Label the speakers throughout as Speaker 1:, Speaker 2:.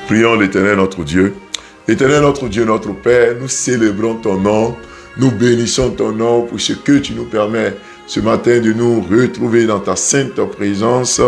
Speaker 1: Prions l'Éternel notre Dieu. Éternel notre Dieu, notre Père, nous célébrons ton nom, nous bénissons ton nom pour ce que tu nous permets ce matin de nous retrouver dans ta sainte présence.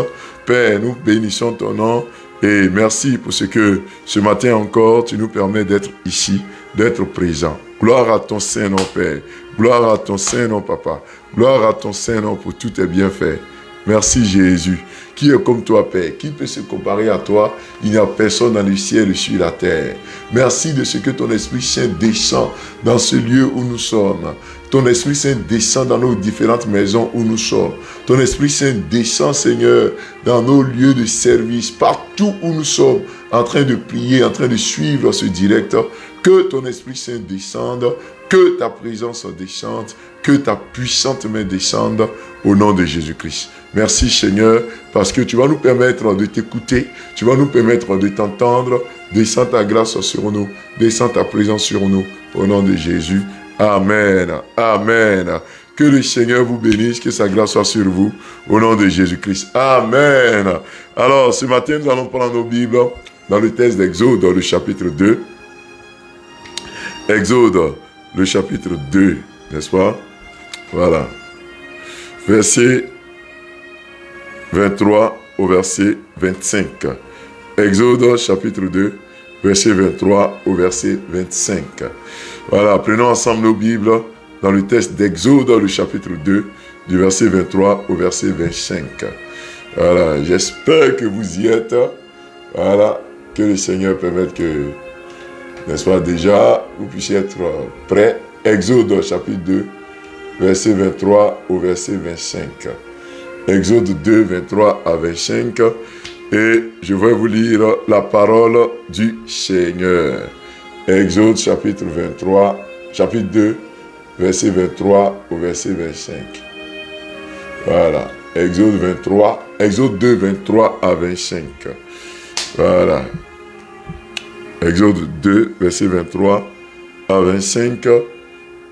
Speaker 1: Père, nous bénissons ton nom et merci pour ce que ce matin encore tu nous permets d'être ici, d'être présent. Gloire à ton Saint-Nom, Père. Gloire à ton Saint-Nom, Papa. Gloire à ton Saint-Nom pour tous tes bienfaits. Merci Jésus. Qui est comme toi, Père? Qui peut se comparer à toi? Il n'y a personne dans le ciel et sur la terre. Merci de ce que ton Esprit Saint descend dans ce lieu où nous sommes. Ton Esprit Saint descend dans nos différentes maisons où nous sommes. Ton Esprit Saint descend, Seigneur, dans nos lieux de service, partout où nous sommes, en train de prier, en train de suivre ce direct. Que ton Esprit Saint descende, que ta présence descende, que ta puissante main descende au nom de Jésus-Christ. Merci Seigneur, parce que tu vas nous permettre de t'écouter, tu vas nous permettre de t'entendre. Descends ta grâce sur nous, descends ta présence sur nous, au nom de Jésus. Amen, amen. Que le Seigneur vous bénisse, que sa grâce soit sur vous, au nom de Jésus-Christ. Amen. Alors, ce matin, nous allons prendre nos Bibles dans le texte d'Exode, le chapitre 2. Exode, le chapitre 2, n'est-ce pas? Voilà. Verset 23 au verset 25. Exode, chapitre 2, verset 23 au verset 25. Voilà, prenons ensemble nos Bibles dans le texte d'Exode, le chapitre 2, du verset 23 au verset 25. Voilà, j'espère que vous y êtes. Voilà, que le Seigneur permette que, n'est-ce pas, déjà, vous puissiez être prêts. Exode, chapitre 2, verset 23 au verset 25. Exode 2, 23 à 25. Et je vais vous lire la parole du Seigneur. Exode, chapitre 23, chapitre 2, verset 23 au verset 25. Voilà. Exode 23, Exode 2, 23 à 25. Voilà. Exode 2, verset 23 à 25.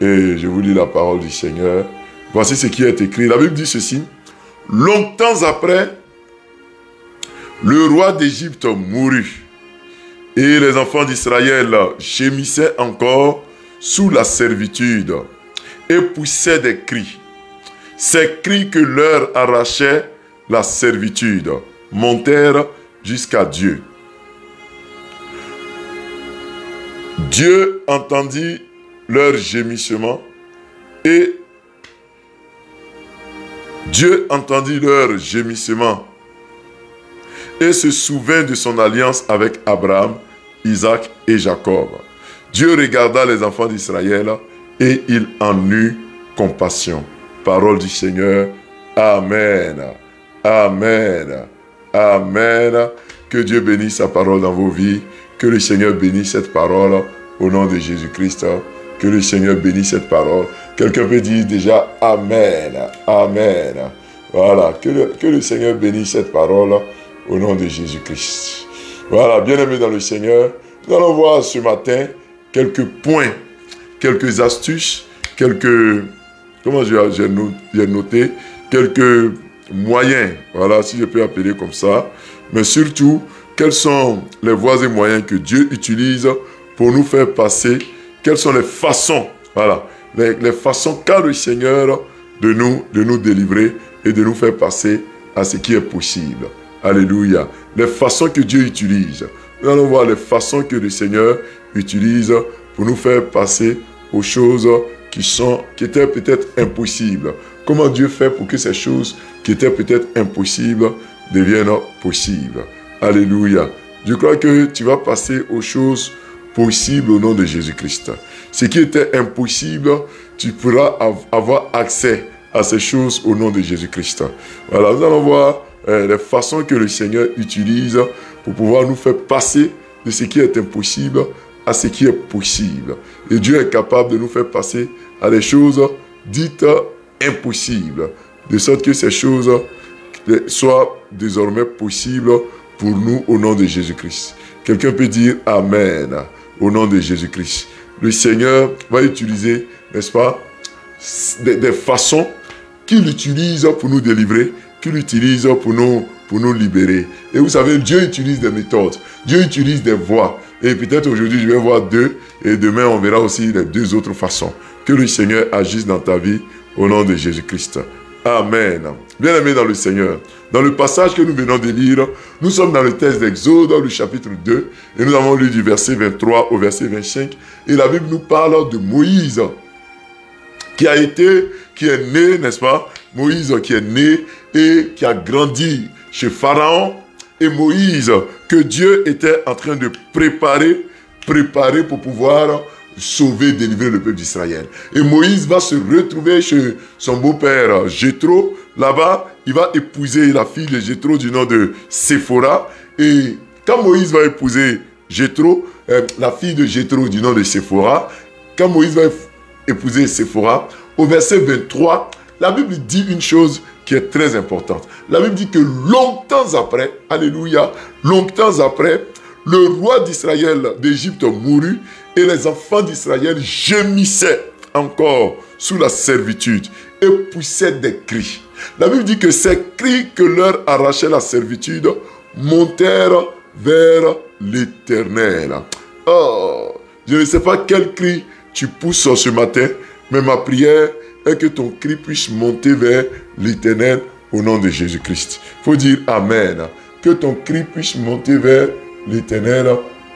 Speaker 1: Et je vous lis la parole du Seigneur. Voici ce qui est écrit. La Bible dit ceci. Longtemps après, le roi d'Égypte mourut. Et les enfants d'Israël gémissaient encore sous la servitude et poussaient des cris. Ces cris que leur arrachait la servitude montèrent jusqu'à Dieu. Dieu entendit leur gémissement et Dieu entendit leur gémissement et se souvint de son alliance avec Abraham, Isaac et Jacob. Dieu regarda les enfants d'Israël et il en eut compassion. Parole du Seigneur. Amen. Amen. Amen. Que Dieu bénisse sa parole dans vos vies. Que le Seigneur bénisse cette parole au nom de Jésus-Christ. Que le Seigneur bénisse cette parole. Quelqu'un peut dire déjà Amen. Amen. Voilà. Que le Seigneur bénisse cette parole au nom de Jésus-Christ. Voilà, bien-aimés dans le Seigneur, nous allons voir ce matin quelques points, quelques astuces, quelques, comment j'ai noté, quelques moyens, voilà, si je peux appeler comme ça, mais surtout, quelles sont les voies et moyens que Dieu utilise pour nous faire passer, quelles sont les façons, voilà, les façons qu'a le Seigneur de nous délivrer et de nous faire passer à ce qui est possible. Alléluia. Les façons que Dieu utilise. Nous allons voir les façons que le Seigneur utilise pour nous faire passer aux choses qui étaient peut-être impossibles. Comment Dieu fait pour que ces choses qui étaient peut-être impossibles deviennent possibles. Alléluia. Je crois que tu vas passer aux choses possibles au nom de Jésus-Christ. Ce qui était impossible, tu pourras avoir accès à ces choses au nom de Jésus-Christ. Voilà, nous allons voir les façons que le Seigneur utilise pour pouvoir nous faire passer de ce qui est impossible à ce qui est possible. Et Dieu est capable de nous faire passer à des choses dites impossibles, de sorte que ces choses soient désormais possibles pour nous au nom de Jésus-Christ. Quelqu'un peut dire Amen au nom de Jésus-Christ. Le Seigneur va utiliser, n'est-ce pas, des façons qu'il utilise pour nous délivrer, qu'il utilise pour pour nous libérer. Et vous savez, Dieu utilise des méthodes, Dieu utilise des voies. Et peut-être aujourd'hui, je vais voir 2, et demain, on verra aussi les 2 autres façons. Que le Seigneur agisse dans ta vie, au nom de Jésus-Christ. Amen. Bien-aimés dans le Seigneur, dans le passage que nous venons de lire, nous sommes dans le texte d'Exode, le chapitre 2, et nous avons lu du verset 23 au verset 25, et la Bible nous parle de Moïse, qui est né, n'est-ce pas? Moïse qui est né et qui a grandi chez Pharaon, et Moïse que Dieu était en train de préparer pour pouvoir sauver, délivrer le peuple d'Israël. Et Moïse va se retrouver chez son beau-père Jéthro. Là-bas, il va épouser la fille de Jéthro du nom de Séphora. Et quand Moïse va épouser Jéthro, la fille de Jéthro du nom de Séphora, quand Moïse va épouser Séphora, au verset 23, la Bible dit une chose qui est très importante. La Bible dit que longtemps après, alléluia, longtemps après, le roi d'Israël d'Égypte mourut et les enfants d'Israël gémissaient encore sous la servitude et poussaient des cris. La Bible dit que ces cris que leur arrachait la servitude montèrent vers l'Éternel. Oh, je ne sais pas quel cri tu pousses ce matin, mais ma prière est que ton cri puisse monter vers l'Éternel au nom de Jésus-Christ. Il faut dire Amen. Que ton cri puisse monter vers l'Éternel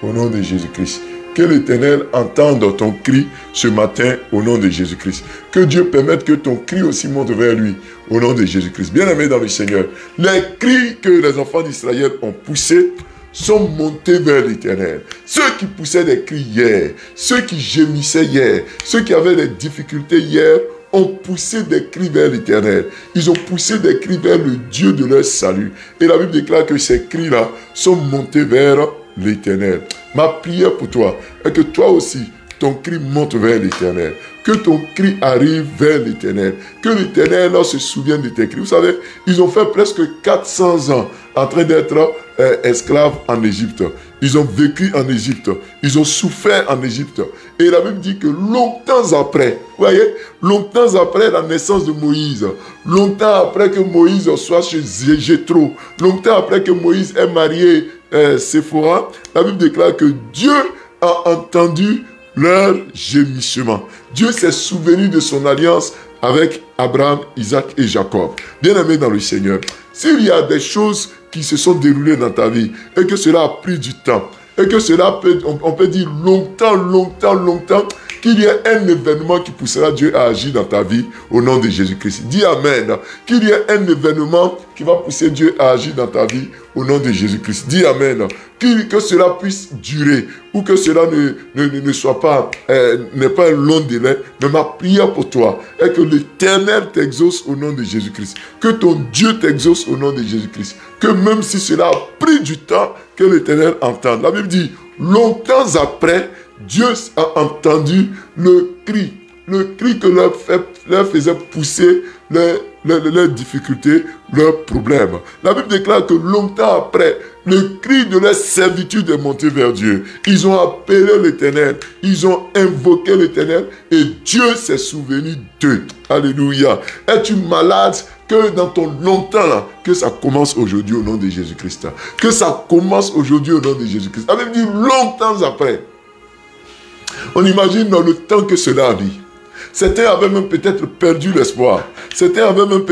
Speaker 1: au nom de Jésus-Christ. Que l'Éternel entende ton cri ce matin au nom de Jésus-Christ. Que Dieu permette que ton cri aussi monte vers lui au nom de Jésus-Christ. Bien-aimés dans le Seigneur, les cris que les enfants d'Israël ont poussés sont montés vers l'Éternel. Ceux qui poussaient des cris hier, ceux qui gémissaient hier, ceux qui avaient des difficultés hier, ont poussé des cris vers l'Éternel. Ils ont poussé des cris vers le Dieu de leur salut. Et la Bible déclare que ces cris-là sont montés vers l'Éternel. Ma prière pour toi est que toi aussi, ton cri monte vers l'Éternel. Que ton cri arrive vers l'Éternel. Que l'Éternel se souvienne de tes cris. Vous savez, ils ont fait presque 400 ans en train d'être esclaves en Égypte. Ils ont vécu en Égypte. Ils ont souffert en Égypte. Et la Bible dit que longtemps après, vous voyez, longtemps après la naissance de Moïse, longtemps après que Moïse soit chez Jéthro, longtemps après que Moïse ait marié Séphora, la Bible déclare que Dieu a entendu leur gémissement. Dieu s'est souvenu de son alliance avec Abraham, Isaac et Jacob. Bien-aimés dans le Seigneur, s'il y a des choses qui se sont déroulées dans ta vie et que cela a pris du temps, et que cela peut, on peut dire longtemps, qu'il y ait un événement qui poussera Dieu à agir dans ta vie au nom de Jésus-Christ. Dis Amen. Qu'il y ait un événement qui va pousser Dieu à agir dans ta vie au nom de Jésus-Christ. Dis Amen. Que cela puisse durer ou que cela ne soit pas, n'est pas un long délai. Mais ma prière pour toi est que l'Éternel t'exauce au nom de Jésus-Christ. Que ton Dieu t'exauce au nom de Jésus-Christ. Que même si cela a pris du temps, que l'Éternel entende. La Bible dit, longtemps après, Dieu a entendu le cri que leur faisait pousser leurs difficultés, leurs problèmes. La Bible déclare que longtemps après, le cri de leur servitude est monté vers Dieu. Ils ont appelé l'Éternel, ils ont invoqué l'Éternel et Dieu s'est souvenu d'eux. Alléluia. Es-tu malade? Que dans ton longtemps, là, que ça commence aujourd'hui au nom de Jésus-Christ. Que ça commence aujourd'hui au nom de Jésus-Christ. La Bible dit longtemps après. On imagine dans le temps que cela a mis. Certains avaient même peut-être perdu l'espoir. Certains avaient même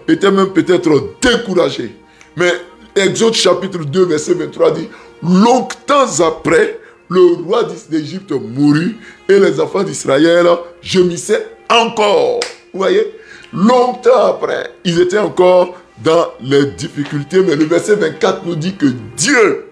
Speaker 1: étaient même peut-être découragés. Mais Exode chapitre 2, verset 23 dit, longtemps après, le roi d'Égypte mourut et les enfants d'Israël gémissaient encore. Vous voyez? Longtemps après, ils étaient encore dans les difficultés. Mais le verset 24 nous dit que Dieu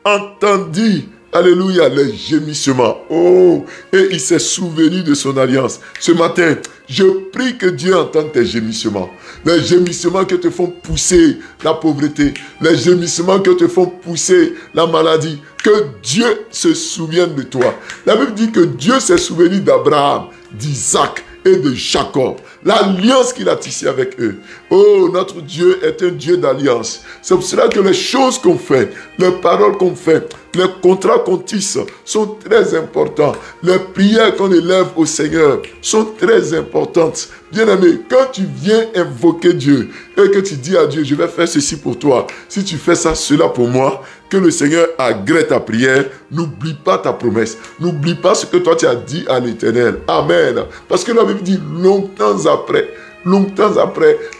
Speaker 1: entendit, alléluia, les gémissements. Oh, et il s'est souvenu de son alliance. Ce matin, je prie que Dieu entende tes gémissements. Les gémissements qui te font pousser la pauvreté. Les gémissements qui te font pousser la maladie. Que Dieu se souvienne de toi. La Bible dit que Dieu s'est souvenu d'Abraham, d'Isaac et de Jacob. L'alliance qu'il a tissée avec eux. Oh, notre Dieu est un Dieu d'alliance. C'est pour cela que les choses qu'on fait, les paroles qu'on fait, Les contrats qu'on tisse sont très importants. Les prières qu'on élève au Seigneur sont très importantes. Bien-aimé, quand tu viens invoquer Dieu et que tu dis à Dieu, je vais faire ceci pour toi, si tu fais ça, cela pour moi, que le Seigneur agrée ta prière, n'oublie pas ta promesse. N'oublie pas ce que toi tu as dit à l'Éternel. Amen. Parce que la Bible dit, longtemps après,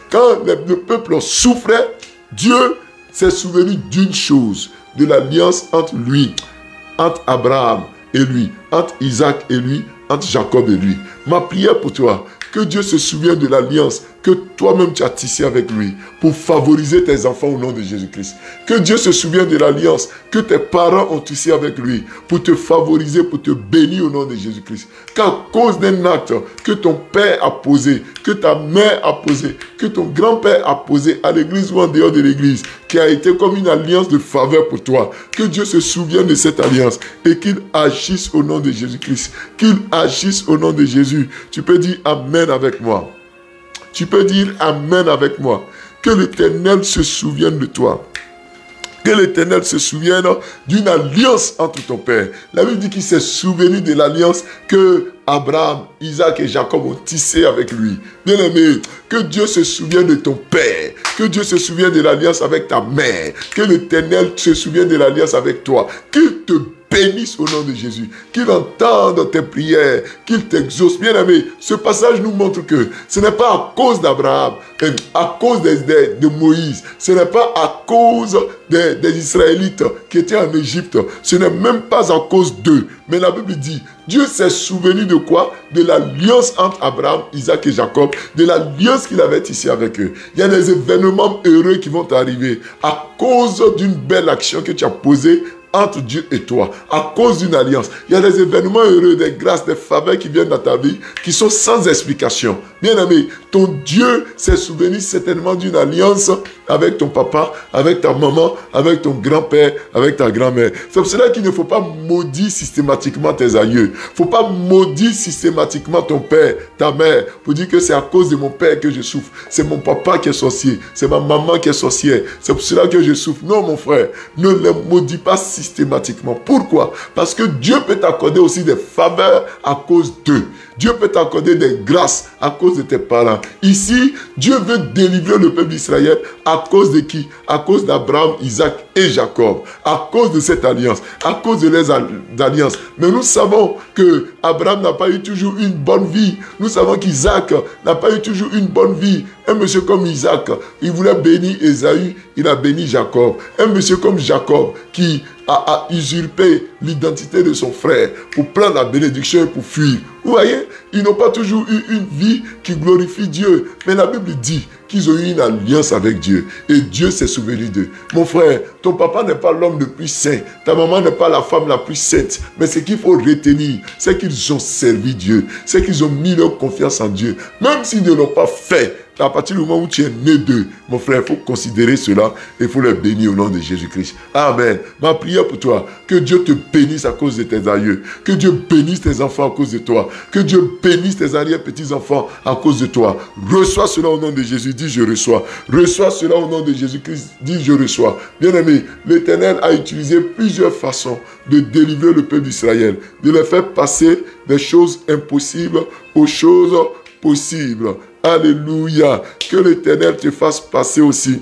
Speaker 1: quand le peuple souffrait, Dieu s'est souvenu d'une chose, de l'alliance entre lui, entre Abraham et lui, entre Isaac et lui, entre Jacob et lui. Ma prière pour toi, que Dieu se souvienne de l'alliance que toi-même tu as tissée avec lui pour favoriser tes enfants au nom de Jésus-Christ. Que Dieu se souvienne de l'alliance que tes parents ont tissée avec lui pour te favoriser, pour te bénir au nom de Jésus-Christ. Qu'à cause d'un acte que ton père a posé, que ta mère a posé, que ton grand-père a posé à l'église ou en dehors de l'église, qui a été comme une alliance de faveur pour toi, que Dieu se souvienne de cette alliance et qu'il agisse au nom de Jésus-Christ. Qu'il agisse au nom de Jésus. Tu peux dire Amen avec moi. Tu peux dire Amen avec moi. Que l'Éternel se souvienne de toi. Que l'Éternel se souvienne d'une alliance entre ton père. La Bible dit qu'il s'est souvenu de l'alliance que Abraham, Isaac et Jacob ont tissée avec lui. Bien-aimé, que Dieu se souvienne de ton père. Que Dieu se souvienne de l'alliance avec ta mère. Que l'Éternel se souvienne de l'alliance avec toi. Qu'il te bénisse au nom de Jésus, qu'il entende tes prières, qu'il t'exauce. Bien-aimé, ce passage nous montre que ce n'est pas à cause d'Abraham, à cause de Moïse, ce n'est pas à cause des Israélites qui étaient en Égypte, ce n'est même pas à cause d'eux. Mais la Bible dit, Dieu s'est souvenu de quoi? De l'alliance entre Abraham, Isaac et Jacob, de l'alliance qu'il avait tissée avec eux. Il y a des événements heureux qui vont t'arriver à cause d'une belle action que tu as posée entre Dieu et toi, à cause d'une alliance. Il y a des événements heureux, des grâces, des faveurs qui viennent dans ta vie, qui sont sans explication. Bien-aimé, ton Dieu s'est souvenu certainement d'une alliance avec ton papa, avec ta maman, avec ton grand-père, avec ta grand-mère. C'est pour cela qu'il ne faut pas maudire systématiquement tes aïeux. Il ne faut pas maudire systématiquement ton père, ta mère, pour dire que c'est à cause de mon père que je souffre. C'est mon papa qui est sorcier, c'est ma maman qui est sorcière. C'est pour cela que je souffre. Non, mon frère, ne les maudis pas systématiquement. Pourquoi? Parce que Dieu peut t'accorder aussi des faveurs à cause d'eux. Dieu peut t'accorder des grâces à cause de tes parents. Ici, Dieu veut délivrer le peuple d'Israël à cause de qui? À cause d'Abraham, Isaac et Jacob. À cause de cette alliance. À cause de leurs alliances. Mais nous savons que Abraham n'a pas eu toujours une bonne vie. Nous savons qu'Isaac n'a pas eu toujours une bonne vie. Un monsieur comme Isaac, il voulait bénir Ésaü, il a béni Jacob. Un monsieur comme Jacob qui a usurpé l'identité de son frère pour prendre la bénédiction et pour fuir. Vous voyez, ils n'ont pas toujours eu une vie qui glorifie Dieu. Mais la Bible dit qu'ils ont eu une alliance avec Dieu. Et Dieu s'est souvenu d'eux. Mon frère, ton papa n'est pas l'homme le plus saint. Ta maman n'est pas la femme la plus sainte. Mais ce qu'il faut retenir, c'est qu'ils ont servi Dieu. C'est qu'ils ont mis leur confiance en Dieu. Même s'ils ne l'ont pas fait, à partir du moment où tu es né d'eux, mon frère, il faut considérer cela et il faut les bénir au nom de Jésus-Christ. Amen. Ma prière pour toi, que Dieu te bénisse à cause de tes aïeux. Que Dieu bénisse tes enfants à cause de toi. Que Dieu bénisse tes arrière-petits-enfants à cause de toi. Reçois cela au nom de Jésus. Dis je reçois. Reçois cela au nom de Jésus-Christ. Dis je reçois. Bien-aimé, l'Éternel a utilisé plusieurs façons de délivrer le peuple d'Israël. De les faire passer des choses impossibles aux choses possibles. Alléluia. Que l'Éternel te fasse passer aussi.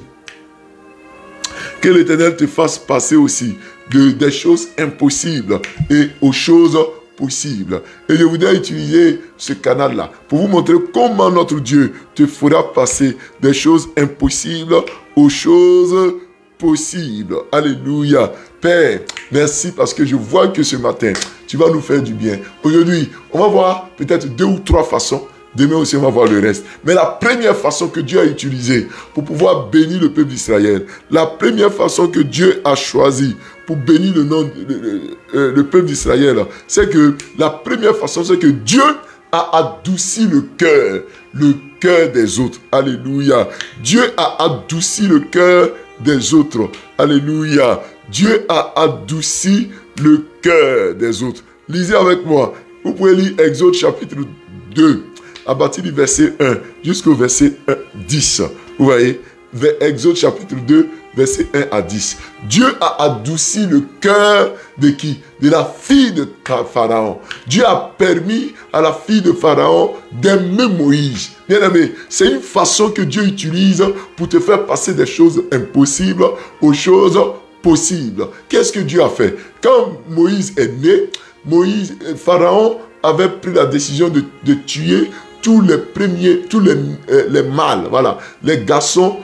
Speaker 1: Que l'Éternel te fasse passer aussi des choses impossibles et aux choses possibles. Et je voudrais utiliser ce canal-là pour vous montrer comment notre Dieu te fera passer des choses impossibles aux choses possibles. Alléluia. Père, merci parce que je vois que ce matin, tu vas nous faire du bien. Aujourd'hui, on va voir peut-être 2 ou 3 façons. Demain aussi, on va voir le reste. Mais la première façon que Dieu a utilisée pour pouvoir bénir le peuple d'Israël, la première façon que Dieu a choisie pour bénir le peuple d'Israël, c'est que la première façon, c'est que Dieu a adouci le cœur des autres. Alléluia. Dieu a adouci le cœur des autres. Alléluia. Dieu a adouci le cœur des autres. Lisez avec moi. Vous pouvez lire Exode chapitre 2. À partir du verset 1 jusqu'au verset 10. Vous voyez, Exode chapitre 2 versets 1 à 10. Dieu a adouci le cœur de qui? De la fille de Pharaon. Dieu a permis à la fille de Pharaon d'aimer Moïse. Bien aimé, c'est une façon que Dieu utilise pour te faire passer des choses impossibles aux choses possibles. Qu'est-ce que Dieu a fait? Quand Moïse est né, Pharaon avait pris la décision de tuer tous les premiers, tous les mâles, voilà, les garçons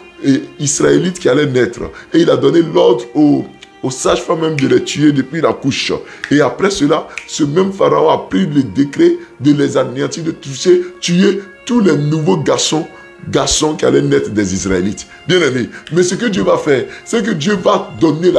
Speaker 1: israélites qui allaient naître. Et il a donné l'ordre aux sages-femmes même de les tuer depuis la couche. Et après cela, ce même Pharaon a pris le décret de les anéantir, de tuer tous les nouveaux garçons qui allaient naître des Israélites. Bien aimé, mais ce que Dieu va faire, c'est que Dieu va donner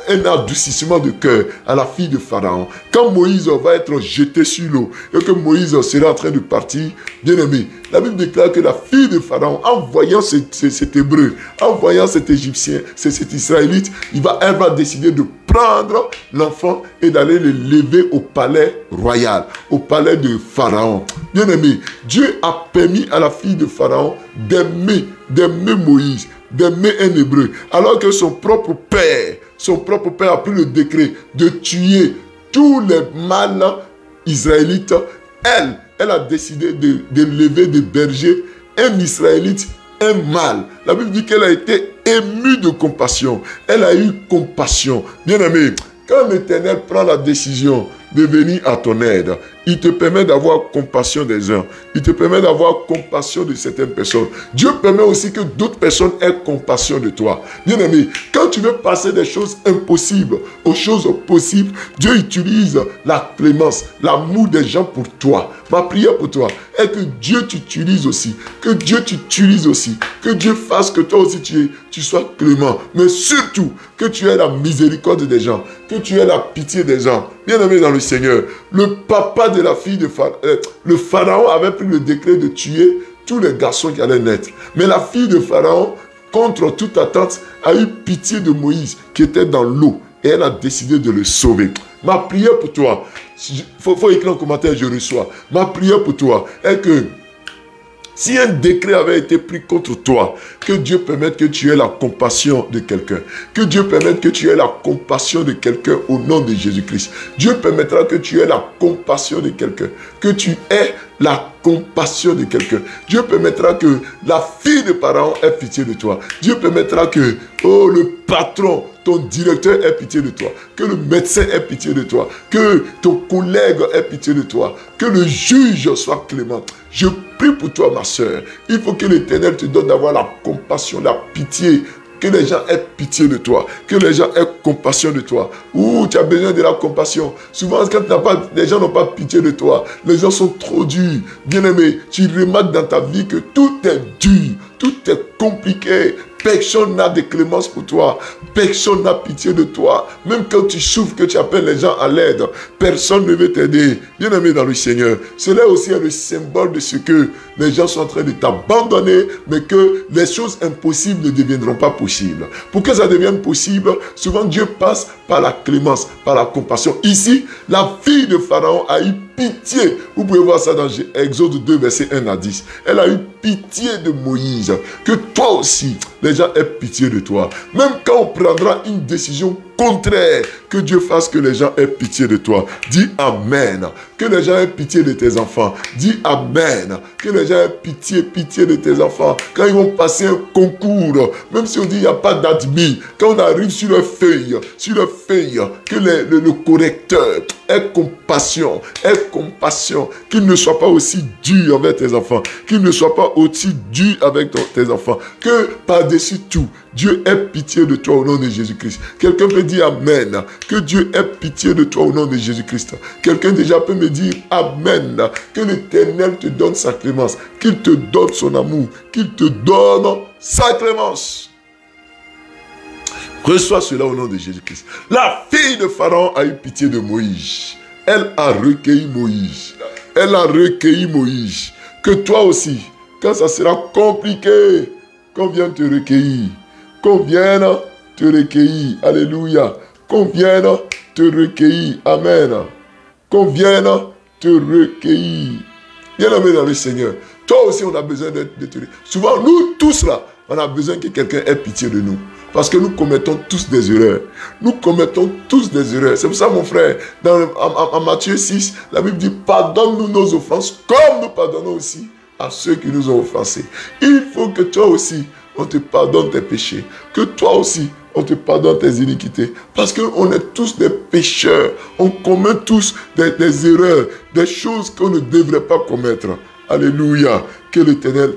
Speaker 1: un adoucissement de cœur à la fille de Pharaon. Quand Moïse va être jeté sur l'eau et que Moïse sera en train de partir, bien aimé, la Bible déclare que la fille de Pharaon, en voyant cet Hébreu, en voyant cet Égyptien, cet Israélite, elle va décider de prendre l'enfant et d'aller le lever au palais royal, au palais de Pharaon. Bien aimé, Dieu a permis à la fille de Pharaon d'aimer Moïse, d'aimer un Hébreu, alors que son propre père a pris le décret de tuer tous les mâles israélites. Elle a décidé de lever des bergers, un Israélite, un mâle. La Bible dit qu'elle a été émue de compassion. Elle a eu compassion. Bien aimé, quand l'Éternel prend la décision de venir à ton aide, il te permet d'avoir compassion des uns. Il te permet d'avoir compassion de certaines personnes. Dieu permet aussi que d'autres personnes aient compassion de toi. Bien aimé, quand tu veux passer des choses impossibles aux choses possibles, Dieu utilise la clémence, l'amour des gens pour toi. Ma prière pour toi est que Dieu t'utilise aussi. Que Dieu t'utilise aussi. Que Dieu fasse que toi aussi tu sois clément. Mais surtout, que tu aies la miséricorde des gens. Que tu aies la pitié des gens. Bien aimé dans le Seigneur, le papa de la fille de Pharaon, le Pharaon avait pris le décret de tuer tous les garçons qui allaient naître. Mais la fille de Pharaon, contre toute attente, a eu pitié de Moïse qui était dans l'eau. Et elle a décidé de le sauver. Ma prière pour toi, faut écrire en commentaire, je reçois. Ma prière pour toi est que si un décret avait été pris contre toi, que Dieu permette que tu aies la compassion de quelqu'un. Que Dieu permette que tu aies la compassion de quelqu'un au nom de Jésus-Christ. Dieu permettra que tu aies la compassion de quelqu'un. Que tu aies la compassion de quelqu'un. Dieu permettra que la fille de Pharaon ait pitié de toi. Dieu permettra que, le patron, ton directeur ait pitié de toi. Que le médecin ait pitié de toi. Que ton collègue ait pitié de toi. Que le juge soit clément. Je prie pour toi, ma soeur. Il faut que l'Éternel te donne d'avoir la compassion, la pitié. Que les gens aient pitié de toi. Que les gens aient compassion de toi. Ouh, tu as besoin de la compassion. Souvent, quand les gens n'ont pas pitié de toi, les gens sont trop durs. Bien-aimé, tu remarques dans ta vie que tout est dur. Tout est compliqué. Personne n'a de clémence pour toi. Personne n'a pitié de toi. Même quand tu souffres, que tu appelles les gens à l'aide, personne ne veut t'aider. Bien-aimé dans le Seigneur, cela aussi est le symbole de ce que les gens sont en train de t'abandonner, mais que les choses impossibles ne deviendront pas possibles. Pour que ça devienne possible, souvent Dieu passe par la clémence, par la compassion. Ici, la fille de Pharaon a eu pitié. Vous pouvez voir ça dans Exode 2, verset 1 à 10. Elle a eu pitié de Moïse. Que toi aussi, les gens aient pitié de toi. Même quand on prendra une décision contraire, que Dieu fasse que les gens aient pitié de toi. Dis Amen. Que les gens aient pitié de tes enfants. Dis Amen. Que les gens aient pitié de tes enfants. Quand ils vont passer un concours, même si on dit il n'y a pas d'admis, quand on arrive sur leur feuille, que le correcteur ait compassion, qu'il ne soit pas aussi dur avec tes enfants, qu'il ne soit pas aussi dur avec tes enfants, que par-dessus tout, Dieu ait pitié de toi au nom de Jésus-Christ. Quelqu'un peut dire Amen. Que Dieu ait pitié de toi au nom de Jésus-Christ. Quelqu'un déjà peut me dire Amen. Que l'Éternel te donne sa clémence. Qu'il te donne son amour. Qu'il te donne sa clémence. Reçois cela au nom de Jésus-Christ. La fille de Pharaon a eu pitié de Moïse. Elle a recueilli Moïse. Que toi aussi, quand ça sera compliqué, qu'on vienne te recueillir. Qu'on vienne te recueillir. Alléluia. Qu'on vienne te recueillir. Amen. Qu'on vienne te recueillir. Bien-aimé dans le Seigneur. Toi aussi, on a besoin de te recueillir. Souvent, nous tous là, on a besoin que quelqu'un ait pitié de nous. Parce que nous commettons tous des erreurs. Nous commettons tous des erreurs. C'est pour ça, mon frère, en Matthieu 6, la Bible dit, pardonne-nous nos offenses, comme nous pardonnons aussi à ceux qui nous ont offensés. Il faut que toi aussi, on te pardonne tes péchés. Que toi aussi, on te pardonne tes iniquités. Parce qu'on est tous des pécheurs. On commet tous des erreurs, des choses qu'on ne devrait pas commettre. Alléluia. Que l'Éternel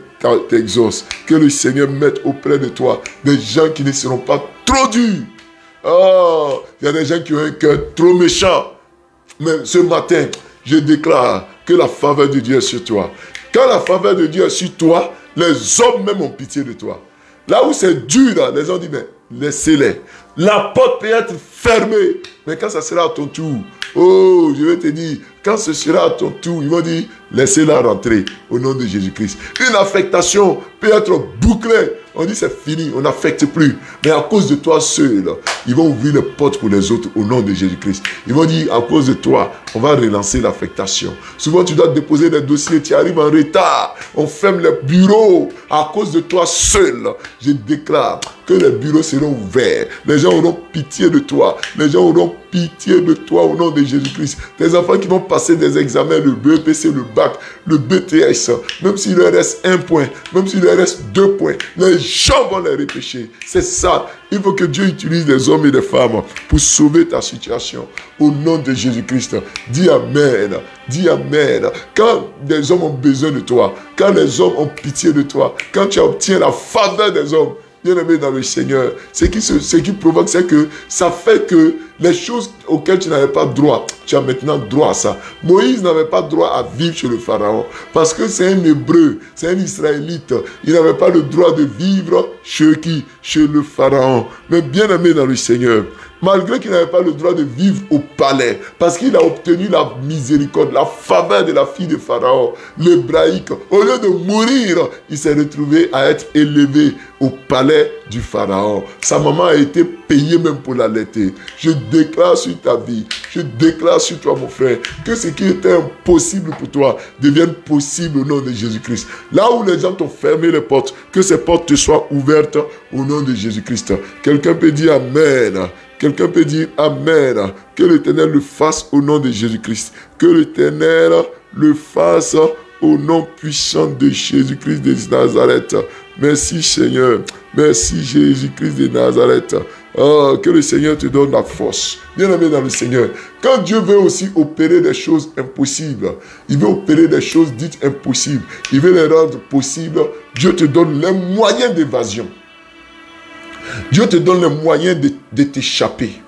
Speaker 1: t'exauce. Que le Seigneur mette auprès de toi des gens qui ne seront pas trop durs. Oh, il y a des gens qui ont un cœur trop méchant. Mais ce matin, je déclare que la faveur de Dieu est sur toi. Quand la faveur de Dieu est sur toi, les hommes même ont pitié de toi. Là où c'est dur, là, les gens disent, mais laissez-les. La porte peut être fermée. Mais quand ça sera à ton tour, oh, je vais te dire, quand ce sera à ton tour, ils vont dire, laissez-la rentrer au nom de Jésus-Christ. Une affectation peut être bouclée. On dit, c'est fini, on n'affecte plus. Mais à cause de toi seul, ils vont ouvrir les portes pour les autres au nom de Jésus-Christ. Ils vont dire, à cause de toi, on va relancer l'affectation. Souvent, tu dois déposer des dossiers, tu arrives en retard. On ferme les bureaux à cause de toi seul. Je déclare que les bureaux seront ouverts. Les gens auront pitié de toi. Les gens auront pitié de toi au nom de Jésus-Christ. Tes enfants qui vont passer des examens, le BEPC, le bac, le BTS, même s'il leur reste 1 point, même s'il leur reste 2 points, les gens vont les repêcher. C'est ça. Il faut que Dieu utilise des hommes et des femmes pour sauver ta situation. Au nom de Jésus-Christ, dis Amen. Dis Amen. Quand des hommes ont besoin de toi, quand les hommes ont pitié de toi, quand tu obtiens la faveur des hommes, bien-aimé dans le Seigneur, ce qui provoque, c'est que ça fait que les choses auxquelles tu n'avais pas droit, tu as maintenant droit à ça. Moïse n'avait pas droit à vivre chez le Pharaon, parce que c'est un Hébreu, c'est un Israélite. Il n'avait pas le droit de vivre chez qui? Chez le Pharaon. Mais bien-aimé dans le Seigneur, malgré qu'il n'avait pas le droit de vivre au palais, parce qu'il a obtenu la miséricorde, la faveur de la fille de Pharaon, l'hébraïque, au lieu de mourir, il s'est retrouvé à être élevé au palais du Pharaon. Sa maman a été payée même pour l'allaiter. Je déclare sur ta vie, je déclare sur toi, mon frère, que ce qui était impossible pour toi devienne possible au nom de Jésus-Christ. Là où les gens t'ont fermé les portes, que ces portes te soient ouvertes au nom de Jésus-Christ. Quelqu'un peut dire Amen. Quelqu'un peut dire Amen. Que l'Éternel le fasse au nom de Jésus-Christ. Que l'Éternel le fasse au nom puissant de Jésus-Christ de Nazareth. Merci Seigneur. Merci Jésus-Christ de Nazareth. Oh, que le Seigneur te donne la force. Bien-aimé dans le Seigneur. Quand Dieu veut aussi opérer des choses impossibles, il veut opérer des choses dites impossibles, il veut les rendre possibles, Dieu te donne les moyens d'évasion. Dieu te donne les moyens de t'échapper,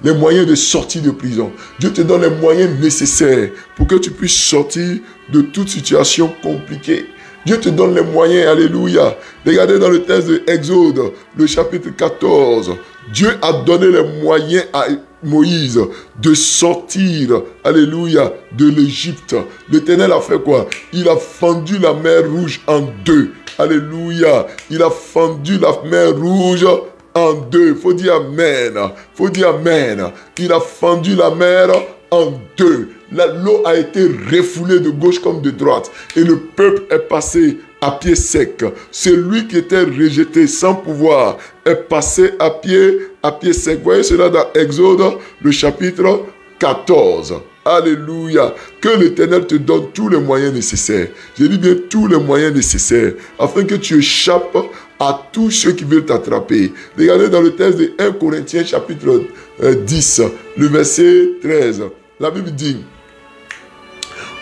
Speaker 1: les moyens de sortir de prison. Dieu te donne les moyens nécessaires pour que tu puisses sortir de toute situation compliquée. Dieu te donne les moyens, alléluia. Regardez dans le texte de Exode, le chapitre 14. Dieu a donné les moyens à Moïse de sortir, alléluia, de l'Égypte. L'Éternel a fait quoi? Il a fendu la mer Rouge en deux. Alléluia. Il a fendu la mer Rouge en deux. Faut dire Amen. Faut dire Amen. Il a fendu la mer en deux. L'eau a été refoulée de gauche comme de droite. Et le peuple est passé à pied sec. Celui qui était rejeté sans pouvoir est passé à pied sec. Vous voyez cela dans Exode, le chapitre 14. Alléluia. Que l'Éternel te donne tous les moyens nécessaires. Je dis bien tous les moyens nécessaires. Afin que tu échappes à tous ceux qui veulent t'attraper. Regardez dans le texte de 1 Corinthiens chapitre 10, le verset 13. La Bible dit: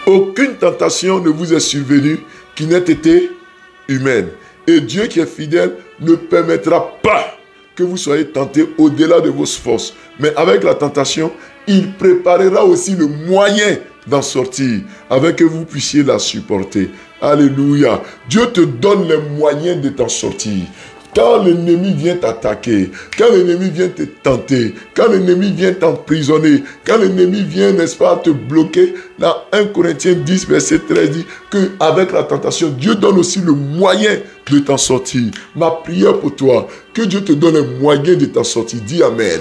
Speaker 1: aucune tentation ne vous est survenue qui n'ait été humaine. Et Dieu qui est fidèle ne permettra pas que vous soyez tentés au-delà de vos forces. Mais avec la tentation, il préparera aussi le moyen d'en sortir, afin que vous puissiez la supporter. Alléluia. Dieu te donne les moyens de t'en sortir. Quand l'ennemi vient t'attaquer, quand l'ennemi vient te tenter, quand l'ennemi vient t'emprisonner, quand l'ennemi vient, n'est-ce pas, te bloquer, là, 1 Corinthiens 10, verset 13 dit qu'avec la tentation, Dieu donne aussi le moyen de t'en sortir. Ma prière pour toi, que Dieu te donne les moyens de t'en sortir. Dis Amen.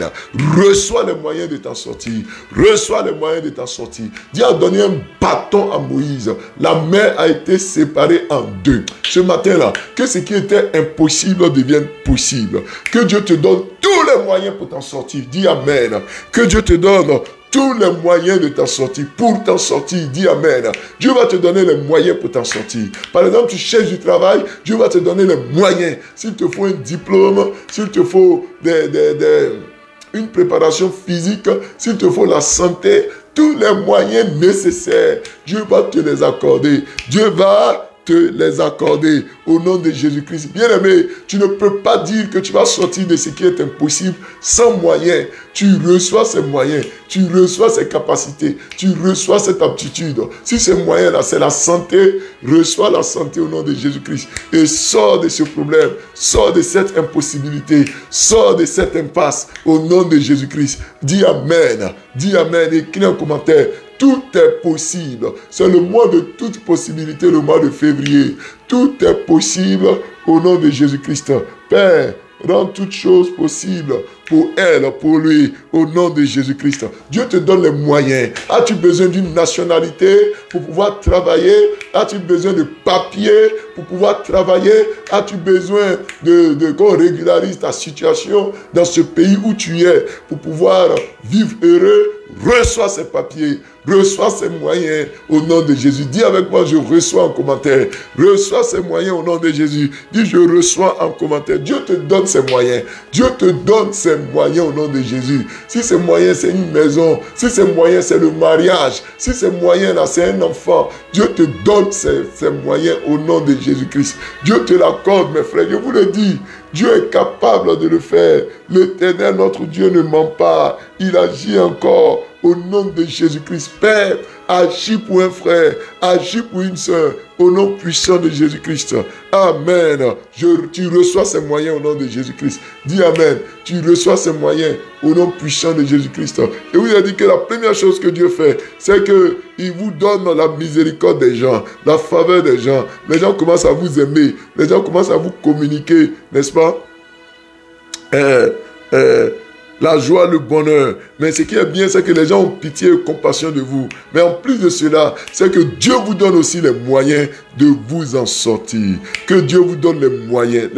Speaker 1: Reçois les moyens de t'en sortir. Reçois les moyens de t'en sortir. Dieu a donné un bâton à Moïse. La mer a été séparée en deux. Ce matin-là, que ce qui était impossible devienne possible. Que Dieu te donne tous les moyens pour t'en sortir. Dis Amen. Que Dieu te donne tous les moyens de t'en sortir. Pour t'en sortir, dis Amen. Dieu va te donner les moyens pour t'en sortir. Par exemple, tu cherches du travail, Dieu va te donner les moyens. S'il te faut un diplôme, s'il te faut une préparation physique, s'il te faut la santé, tous les moyens nécessaires, Dieu va te les accorder. Dieu va te les accorder au nom de Jésus-Christ. Bien-aimé, tu ne peux pas dire que tu vas sortir de ce qui est impossible sans moyens. Tu reçois ces moyens, tu reçois ces capacités, tu reçois cette aptitude. Si ces moyens-là, c'est la santé, reçois la santé au nom de Jésus-Christ et sors de ce problème, sors de cette impossibilité, sors de cette impasse au nom de Jésus-Christ. Dis Amen, écris un commentaire. Tout est possible. C'est le mois de toute possibilité, le mois de février. Tout est possible au nom de Jésus-Christ. Père, rends toutes choses possibles pour elle, pour lui, au nom de Jésus-Christ. Dieu te donne les moyens. As-tu besoin d'une nationalité pour pouvoir travailler? As-tu besoin de papiers pour pouvoir travailler? As-tu besoin qu'on régularise ta situation dans ce pays où tu es pour pouvoir vivre heureux? Reçois ces papiers, reçois ces moyens au nom de Jésus. Dis avec moi, je reçois en commentaire. Reçois ces moyens au nom de Jésus. Dis, je reçois en commentaire. Dieu te donne ces moyens. Dieu te donne ces moyens au nom de Jésus. Si ces moyens, c'est une maison. Si ces moyens, c'est le mariage. Si ces moyens-là, c'est un enfant. Dieu te donne ces moyens au nom de Jésus-Christ. Dieu te l'accorde, mes frères. Je vous le dis. Dieu est capable de le faire. L'Éternel, notre Dieu, ne ment pas. Il agit encore au nom de Jésus-Christ. Père, agis pour un frère, agis pour une soeur, au nom puissant de Jésus-Christ. Amen. Tu reçois ces moyens au nom de Jésus-Christ. Dis Amen. Tu reçois ces moyens au nom puissant de Jésus-Christ. Et vous avez dit que la première chose que Dieu fait, c'est qu'il vous donne la miséricorde des gens, la faveur des gens. Les gens commencent à vous aimer. Les gens commencent à vous communiquer, n'est-ce pas? La joie, le bonheur. Mais ce qui est bien, c'est que les gens ont pitié et compassion de vous. Mais en plus de cela, c'est que Dieu vous donne aussi les moyens de vous en sortir. Que Dieu vous donne les moyens,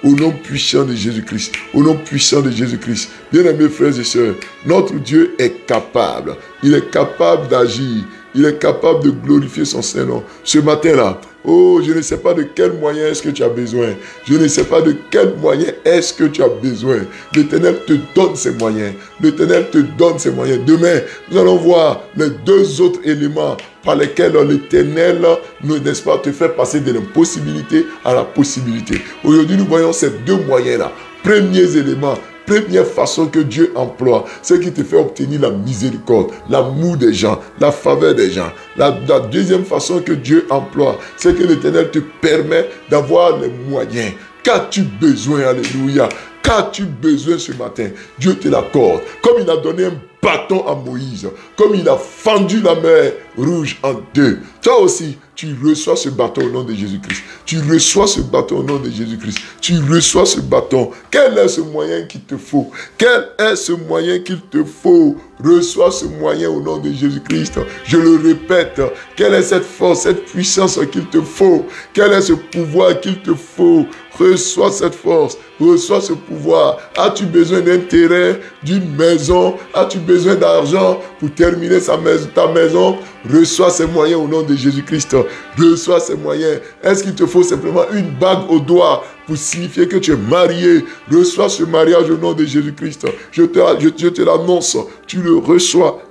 Speaker 1: au nom puissant de Jésus-Christ. Au nom puissant de Jésus-Christ. Bien-aimés frères et sœurs, notre Dieu est capable. Il est capable d'agir. Il est capable de glorifier son Saint-Nom. Ce matin-là, oh, je ne sais pas de quel moyen est-ce que tu as besoin. Je ne sais pas de quel moyen est-ce que tu as besoin. L'Éternel te donne ces moyens. L'Éternel te donne ces moyens. Demain, nous allons voir les deux autres éléments par lesquels l'Éternel, n'est-ce pas, te fait passer de l'impossibilité à la possibilité. Aujourd'hui, nous voyons ces deux moyens-là. Premiers éléments. Première façon que Dieu emploie, c'est qu'il te fait obtenir la miséricorde, l'amour des gens, la faveur des gens. La deuxième façon que Dieu emploie, c'est que l'Éternel te permet d'avoir les moyens. Qu'as-tu besoin, alléluia? Qu'as-tu besoin ce matin? Dieu te l'accorde. Comme il a donné un bâton à Moïse, comme il a fendu la mer rouge en deux. Toi aussi, tu reçois ce bâton au nom de Jésus-Christ. Tu reçois ce bâton au nom de Jésus-Christ. Tu reçois ce bâton. Quel est ce moyen qu'il te faut? Quel est ce moyen qu'il te faut? Reçois ce moyen au nom de Jésus-Christ. Je le répète. Quelle est cette force, cette puissance qu'il te faut? Quel est ce pouvoir qu'il te faut? Reçois cette force. Reçois ce pouvoir. As-tu besoin d'un terrain, d'une maison? As-tu besoin d'argent pour terminer ta maison? Reçois ces moyens au nom de Jésus-Christ. Reçois ces moyens. Est-ce qu'il te faut simplement une bague au doigt pour signifier que tu es marié? Reçois ce mariage au nom de Jésus-Christ. Je te l'annonce. Tu le reçois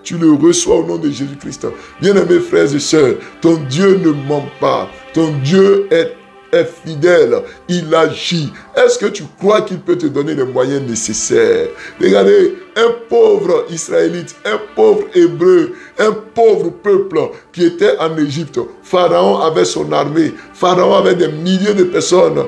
Speaker 1: au nom de Jésus-Christ. Bien-aimés frères et sœurs, ton Dieu ne ment pas. Ton Dieu est fidèle, il agit. Est-ce que tu crois qu'il peut te donner les moyens nécessaires? Regardez, un pauvre Israélite, un pauvre Hébreu, un pauvre peuple qui était en Égypte. Pharaon avait son armée. Pharaon avait des milliers de personnes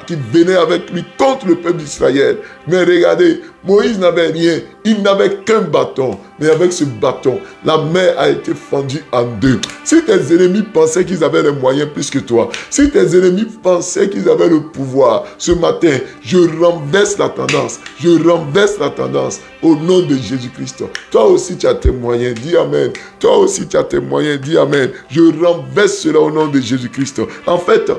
Speaker 1: qui venaient avec lui contre le peuple d'Israël. Mais regardez, Moïse n'avait rien. Il n'avait qu'un bâton. Mais avec ce bâton, la mer a été fendue en deux. Si tes ennemis pensaient qu'ils avaient les moyens plus que toi, si tes ennemis pensaient qu'ils avaient le pouvoir, ce matin, je renverse la tendance. Je renverse la tendance au nom de Jésus-Christ. Toi aussi, tu as tes moyens. Dis Amen. Toi aussi, tu as tes moyens. Dis Amen. Je renverse cela au nom de Jésus-Christ. En fait,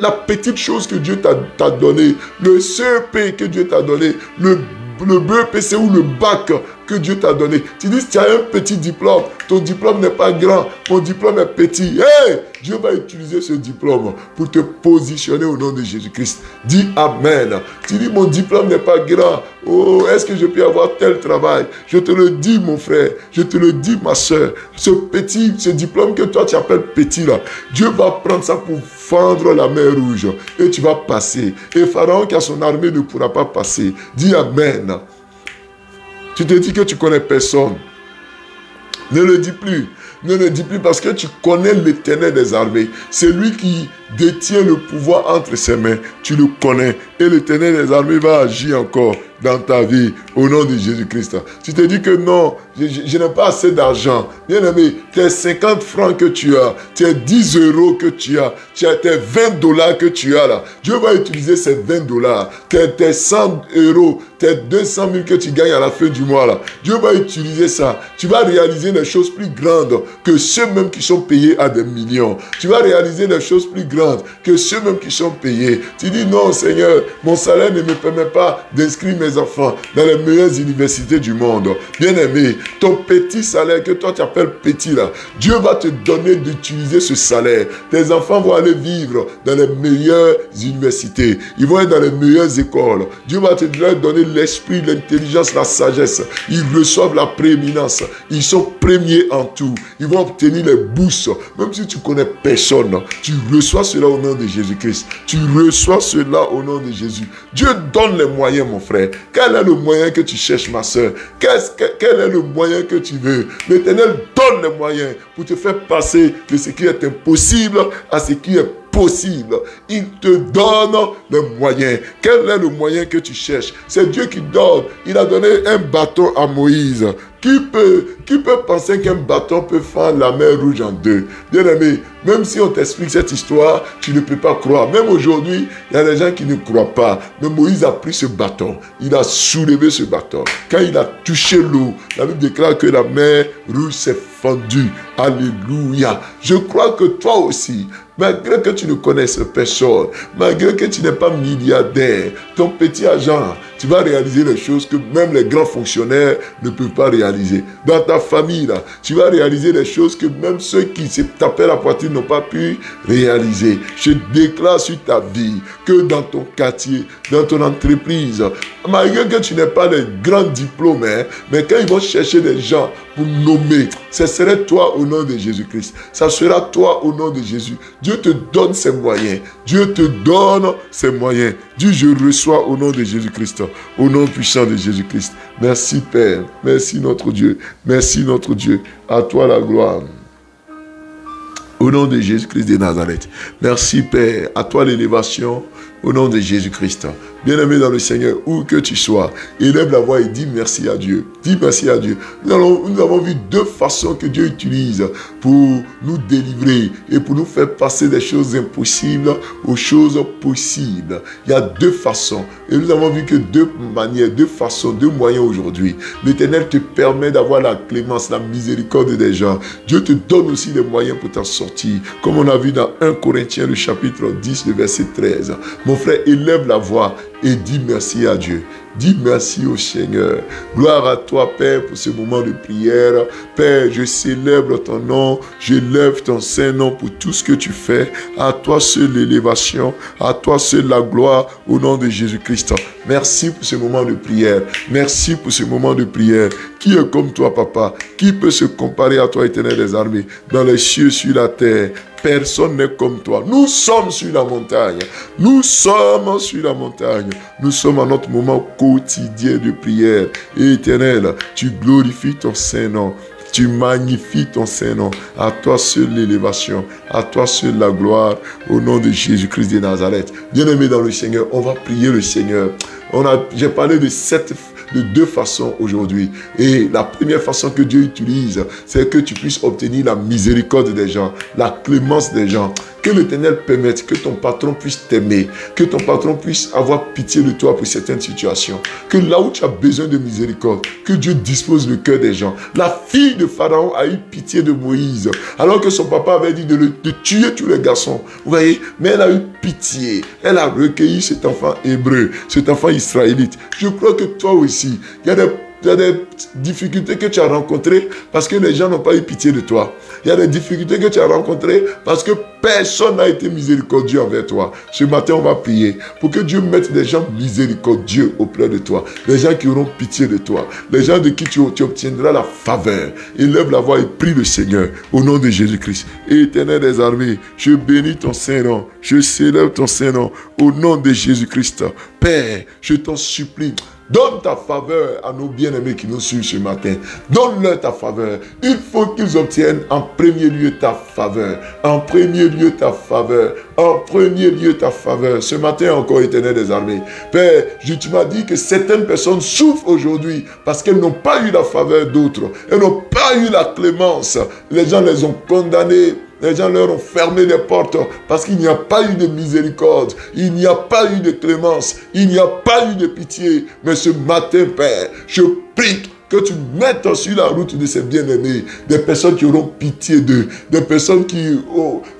Speaker 1: la petite chose que Dieu t'a donné, le CEP que Dieu t'a donné, le BEPC ou le bac que Dieu t'a donné. Tu dis, tu as un petit diplôme, ton diplôme n'est pas grand, ton diplôme est petit. Hey, Dieu va utiliser ce diplôme pour te positionner au nom de Jésus-Christ. Dis Amen. Tu dis, mon diplôme n'est pas grand. Oh, est-ce que je peux avoir tel travail? Je te le dis, mon frère. Je te le dis, ma soeur. Ce diplôme que toi, tu appelles petit là, Dieu va prendre ça pour fendre la mer rouge. Et tu vas passer. Et Pharaon qui a son armée ne pourra pas passer. Dis Amen. Tu te dis que tu connais personne. Ne le dis plus. Ne le dis plus parce que tu connais l'Éternel des armées. C'est lui qui détient le pouvoir entre ses mains. Tu le connais. Et l'Éternel des armées va agir encore dans ta vie au nom de Jésus-Christ. Tu te dis que non, je n'ai pas assez d'argent. Bien aimé, tes 50 francs que tu as, tes 10 euros que tu as tes 20 dollars que tu as là. Dieu va utiliser ces 20 dollars, tes 100 euros, tes 200 000 que tu gagnes à la fin du mois là. Dieu va utiliser ça. Tu vas réaliser des choses plus grandes que ceux-mêmes qui sont payés à des millions. Tu vas réaliser des choses plus grandes que ceux-mêmes qui sont payés. Tu dis non Seigneur, mon salaire ne me permet pas d'inscrire mes enfants dans les meilleures universités du monde. Bien-aimé, ton petit salaire que toi tu appelles petit là, Dieu va te donner d'utiliser ce salaire. Tes enfants vont aller vivre dans les meilleures universités. Ils vont être dans les meilleures écoles. Dieu va te donner l'esprit, l'intelligence, la sagesse. Ils reçoivent la prééminence. Ils sont premiers en tout. Ils vont obtenir les bourses. Même si tu connais personne, tu reçois cela au nom de Jésus-Christ. Tu reçois cela au nom de Jésus. Dieu donne les moyens, mon frère. Quel est le moyen que tu cherches, ma soeur? Quel est le moyen que tu veux? L'Éternel donne les moyens pour te faire passer de ce qui est impossible à ce qui est possible. Il te donne les moyens. Quel est le moyen que tu cherches? C'est Dieu qui donne. Il a donné un bâton à Moïse. Qui peut penser qu'un bâton peut fendre la mer rouge en deux? Bien aimé, même si on t'explique cette histoire, tu ne peux pas croire. Même aujourd'hui, il y a des gens qui ne croient pas. Mais Moïse a pris ce bâton. Il a soulevé ce bâton. Quand il a touché l'eau, la Bible déclare que la mer rouge s'est fendue. Alléluia. Je crois que toi aussi, malgré que tu ne connaisses personne, malgré que tu n'es pas milliardaire, ton petit argent, tu vas réaliser les choses que même les grands fonctionnaires ne peuvent pas réaliser. Dans ta famille, là, tu vas réaliser des choses que même ceux qui se tapaient la poitrine n'ont pas pu réaliser. Je déclare sur ta vie que dans ton quartier, dans ton entreprise, malgré que tu n'aies pas les grands diplômes, mais quand ils vont chercher des gens pour nommer, ce serait toi au nom de Jésus-Christ. Ça sera toi au nom de Jésus. Dieu te donne ses moyens. Dieu te donne ses moyens. Dieu, je reçois au nom de Jésus-Christ. Au nom puissant de Jésus-Christ. Merci Père. Merci notre Dieu. Merci notre Dieu. À toi la gloire. Au nom de Jésus-Christ de Nazareth. Merci Père. À toi l'élévation. Au nom de Jésus-Christ. Bien-aimé dans le Seigneur, où que tu sois, élève la voix et dis merci à Dieu. Dis merci à Dieu. Nous avons vu deux façons que Dieu utilise pour nous délivrer et pour nous faire passer des choses impossibles aux choses possibles. Il y a deux façons. Et nous avons vu que deux manières, deux façons, deux moyens aujourd'hui. L'Éternel te permet d'avoir la clémence, la miséricorde des gens. Dieu te donne aussi les moyens pour t'en sortir. Comme on a vu dans 1 Corinthiens, le chapitre 10, le verset 13. Mon frère, élève la voix et dis merci à Dieu. Dis merci au Seigneur. Gloire à toi, Père, pour ce moment de prière. Père, je célèbre ton nom. J'élève ton saint nom pour tout ce que tu fais. À toi seul l'élévation. À toi seul la gloire au nom de Jésus-Christ. Merci pour ce moment de prière. Merci pour ce moment de prière. Qui est comme toi, Papa? Qui peut se comparer à toi, Éternel des armées, dans les cieux, sur la terre? Personne n'est comme toi. Nous sommes sur la montagne. Nous sommes sur la montagne. règnes. Nous sommes à notre moment quotidien de prière. Et Éternel, tu glorifies ton Saint-Nom. Tu magnifies ton Saint-Nom. À toi seule l'élévation. À toi seule la gloire. Au nom de Jésus-Christ de Nazareth. Bien-aimé dans le Seigneur, on va prier le Seigneur. J'ai parlé de deux façons aujourd'hui. Et la première façon que Dieu utilise, c'est que tu puisses obtenir la miséricorde des gens, la clémence des gens. Que l'Éternel permette que ton patron puisse t'aimer, que ton patron puisse avoir pitié de toi pour certaines situations. Que là où tu as besoin de miséricorde, que Dieu dispose le cœur des gens. La fille de Pharaon a eu pitié de Moïse, alors que son papa avait dit de tuer tous les garçons. Vous voyez, mais elle a eu pitié. Elle a recueilli cet enfant hébreu, cet enfant israélite. Je crois que toi aussi, il y a des difficultés que tu as rencontrées parce que les gens n'ont pas eu pitié de toi. Il y a des difficultés que tu as rencontrées parce que personne n'a été miséricordieux envers toi. Ce matin, on va prier pour que Dieu mette des gens miséricordieux auprès de toi. Des gens qui auront pitié de toi. Les gens de qui tu obtiendras la faveur. Élève la voix et prie le Seigneur au nom de Jésus-Christ. Éternel des armées, je bénis ton Saint-Nom. Je célèbre ton Saint-Nom au nom de Jésus-Christ. Père, je t'en supplie. Donne ta faveur à nos bien-aimés qui nous suivent ce matin. Donne-leur ta faveur. Il faut qu'ils obtiennent en premier lieu ta faveur. En premier lieu ta faveur. En premier lieu ta faveur. Ce matin encore, Éternel des armées. Père, tu m'as dit que certaines personnes souffrent aujourd'hui parce qu'elles n'ont pas eu la faveur d'autres. Elles n'ont pas eu la clémence. Les gens les ont condamnées. Les gens leur ont fermé les portes parce qu'il n'y a pas eu de miséricorde, il n'y a pas eu de clémence, il n'y a pas eu de pitié. Mais ce matin, Père, je prie que tu mettes sur la route de ces bien-aimés des personnes qui auront pitié d'eux, des personnes qui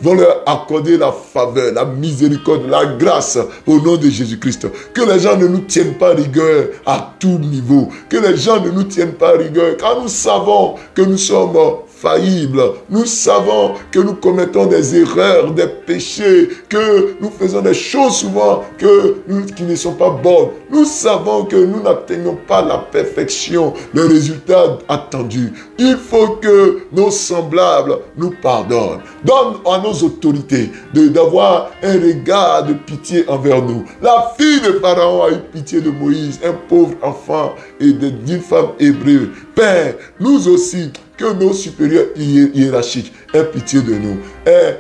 Speaker 1: vont leur accorder la faveur, la miséricorde, la grâce au nom de Jésus-Christ. Que les gens ne nous tiennent pas rigueur à tout niveau, que les gens ne nous tiennent pas rigueur, car nous savons que nous sommes faillibles. Nous savons que nous commettons des erreurs, des péchés, que nous faisons des choses souvent qui ne sont pas bonnes. Nous savons que nous n'atteignons pas la perfection, le résultat attendu. Il faut que nos semblables nous pardonnent. Donne à nos autorités d'avoir un regard de pitié envers nous. La fille de Pharaon a eu pitié de Moïse, un pauvre enfant et d'une femme hébreu. Père, nous aussi, que nos supérieurs hiérarchiques aient pitié de nous, aient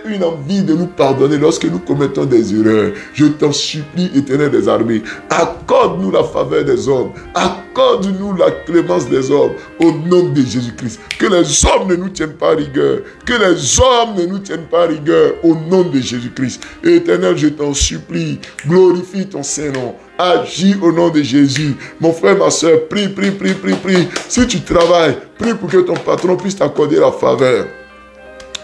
Speaker 1: une envie de nous pardonner lorsque nous commettons des erreurs. Je t'en supplie, Éternel des armées, accorde-nous la faveur des hommes, accorde-nous la clémence des hommes, au nom de Jésus-Christ. Que les hommes ne nous tiennent pas rigueur, que les hommes ne nous tiennent pas rigueur, au nom de Jésus-Christ. Éternel, je t'en supplie, glorifie ton Saint-Nom. Agis au nom de Jésus. Mon frère, ma soeur, prie. Si tu travailles, prie pour que ton patron puisse t'accorder la faveur.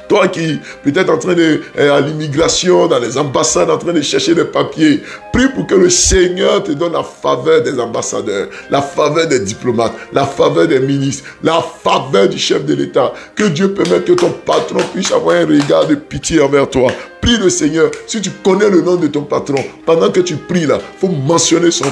Speaker 1: Toi qui peut-être en train à l'immigration, dans les ambassades, en train de chercher des papiers, prie pour que le Seigneur te donne la faveur des ambassadeurs, la faveur des diplomates, la faveur des ministres, la faveur du chef de l'État. Que Dieu permette que ton patron puisse avoir un regard de pitié envers toi. Prie le Seigneur. Si tu connais le nom de ton patron, pendant que tu pries là, il faut mentionner son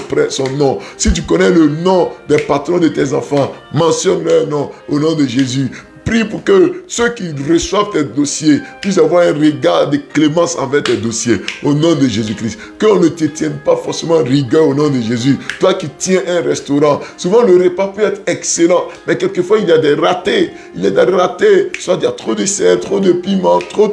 Speaker 1: nom. Si tu connais le nom des patrons de tes enfants, mentionne leur nom au nom de Jésus. Prie pour que ceux qui reçoivent tes dossiers puissent avoir un regard de clémence envers tes dossiers au nom de Jésus-Christ. Qu'on ne te tienne pas forcément rigueur au nom de Jésus. Toi qui tiens un restaurant, souvent le repas peut être excellent, mais quelquefois il y a des ratés. Il y a des ratés, soit il y a trop de sel, trop de piment, trop,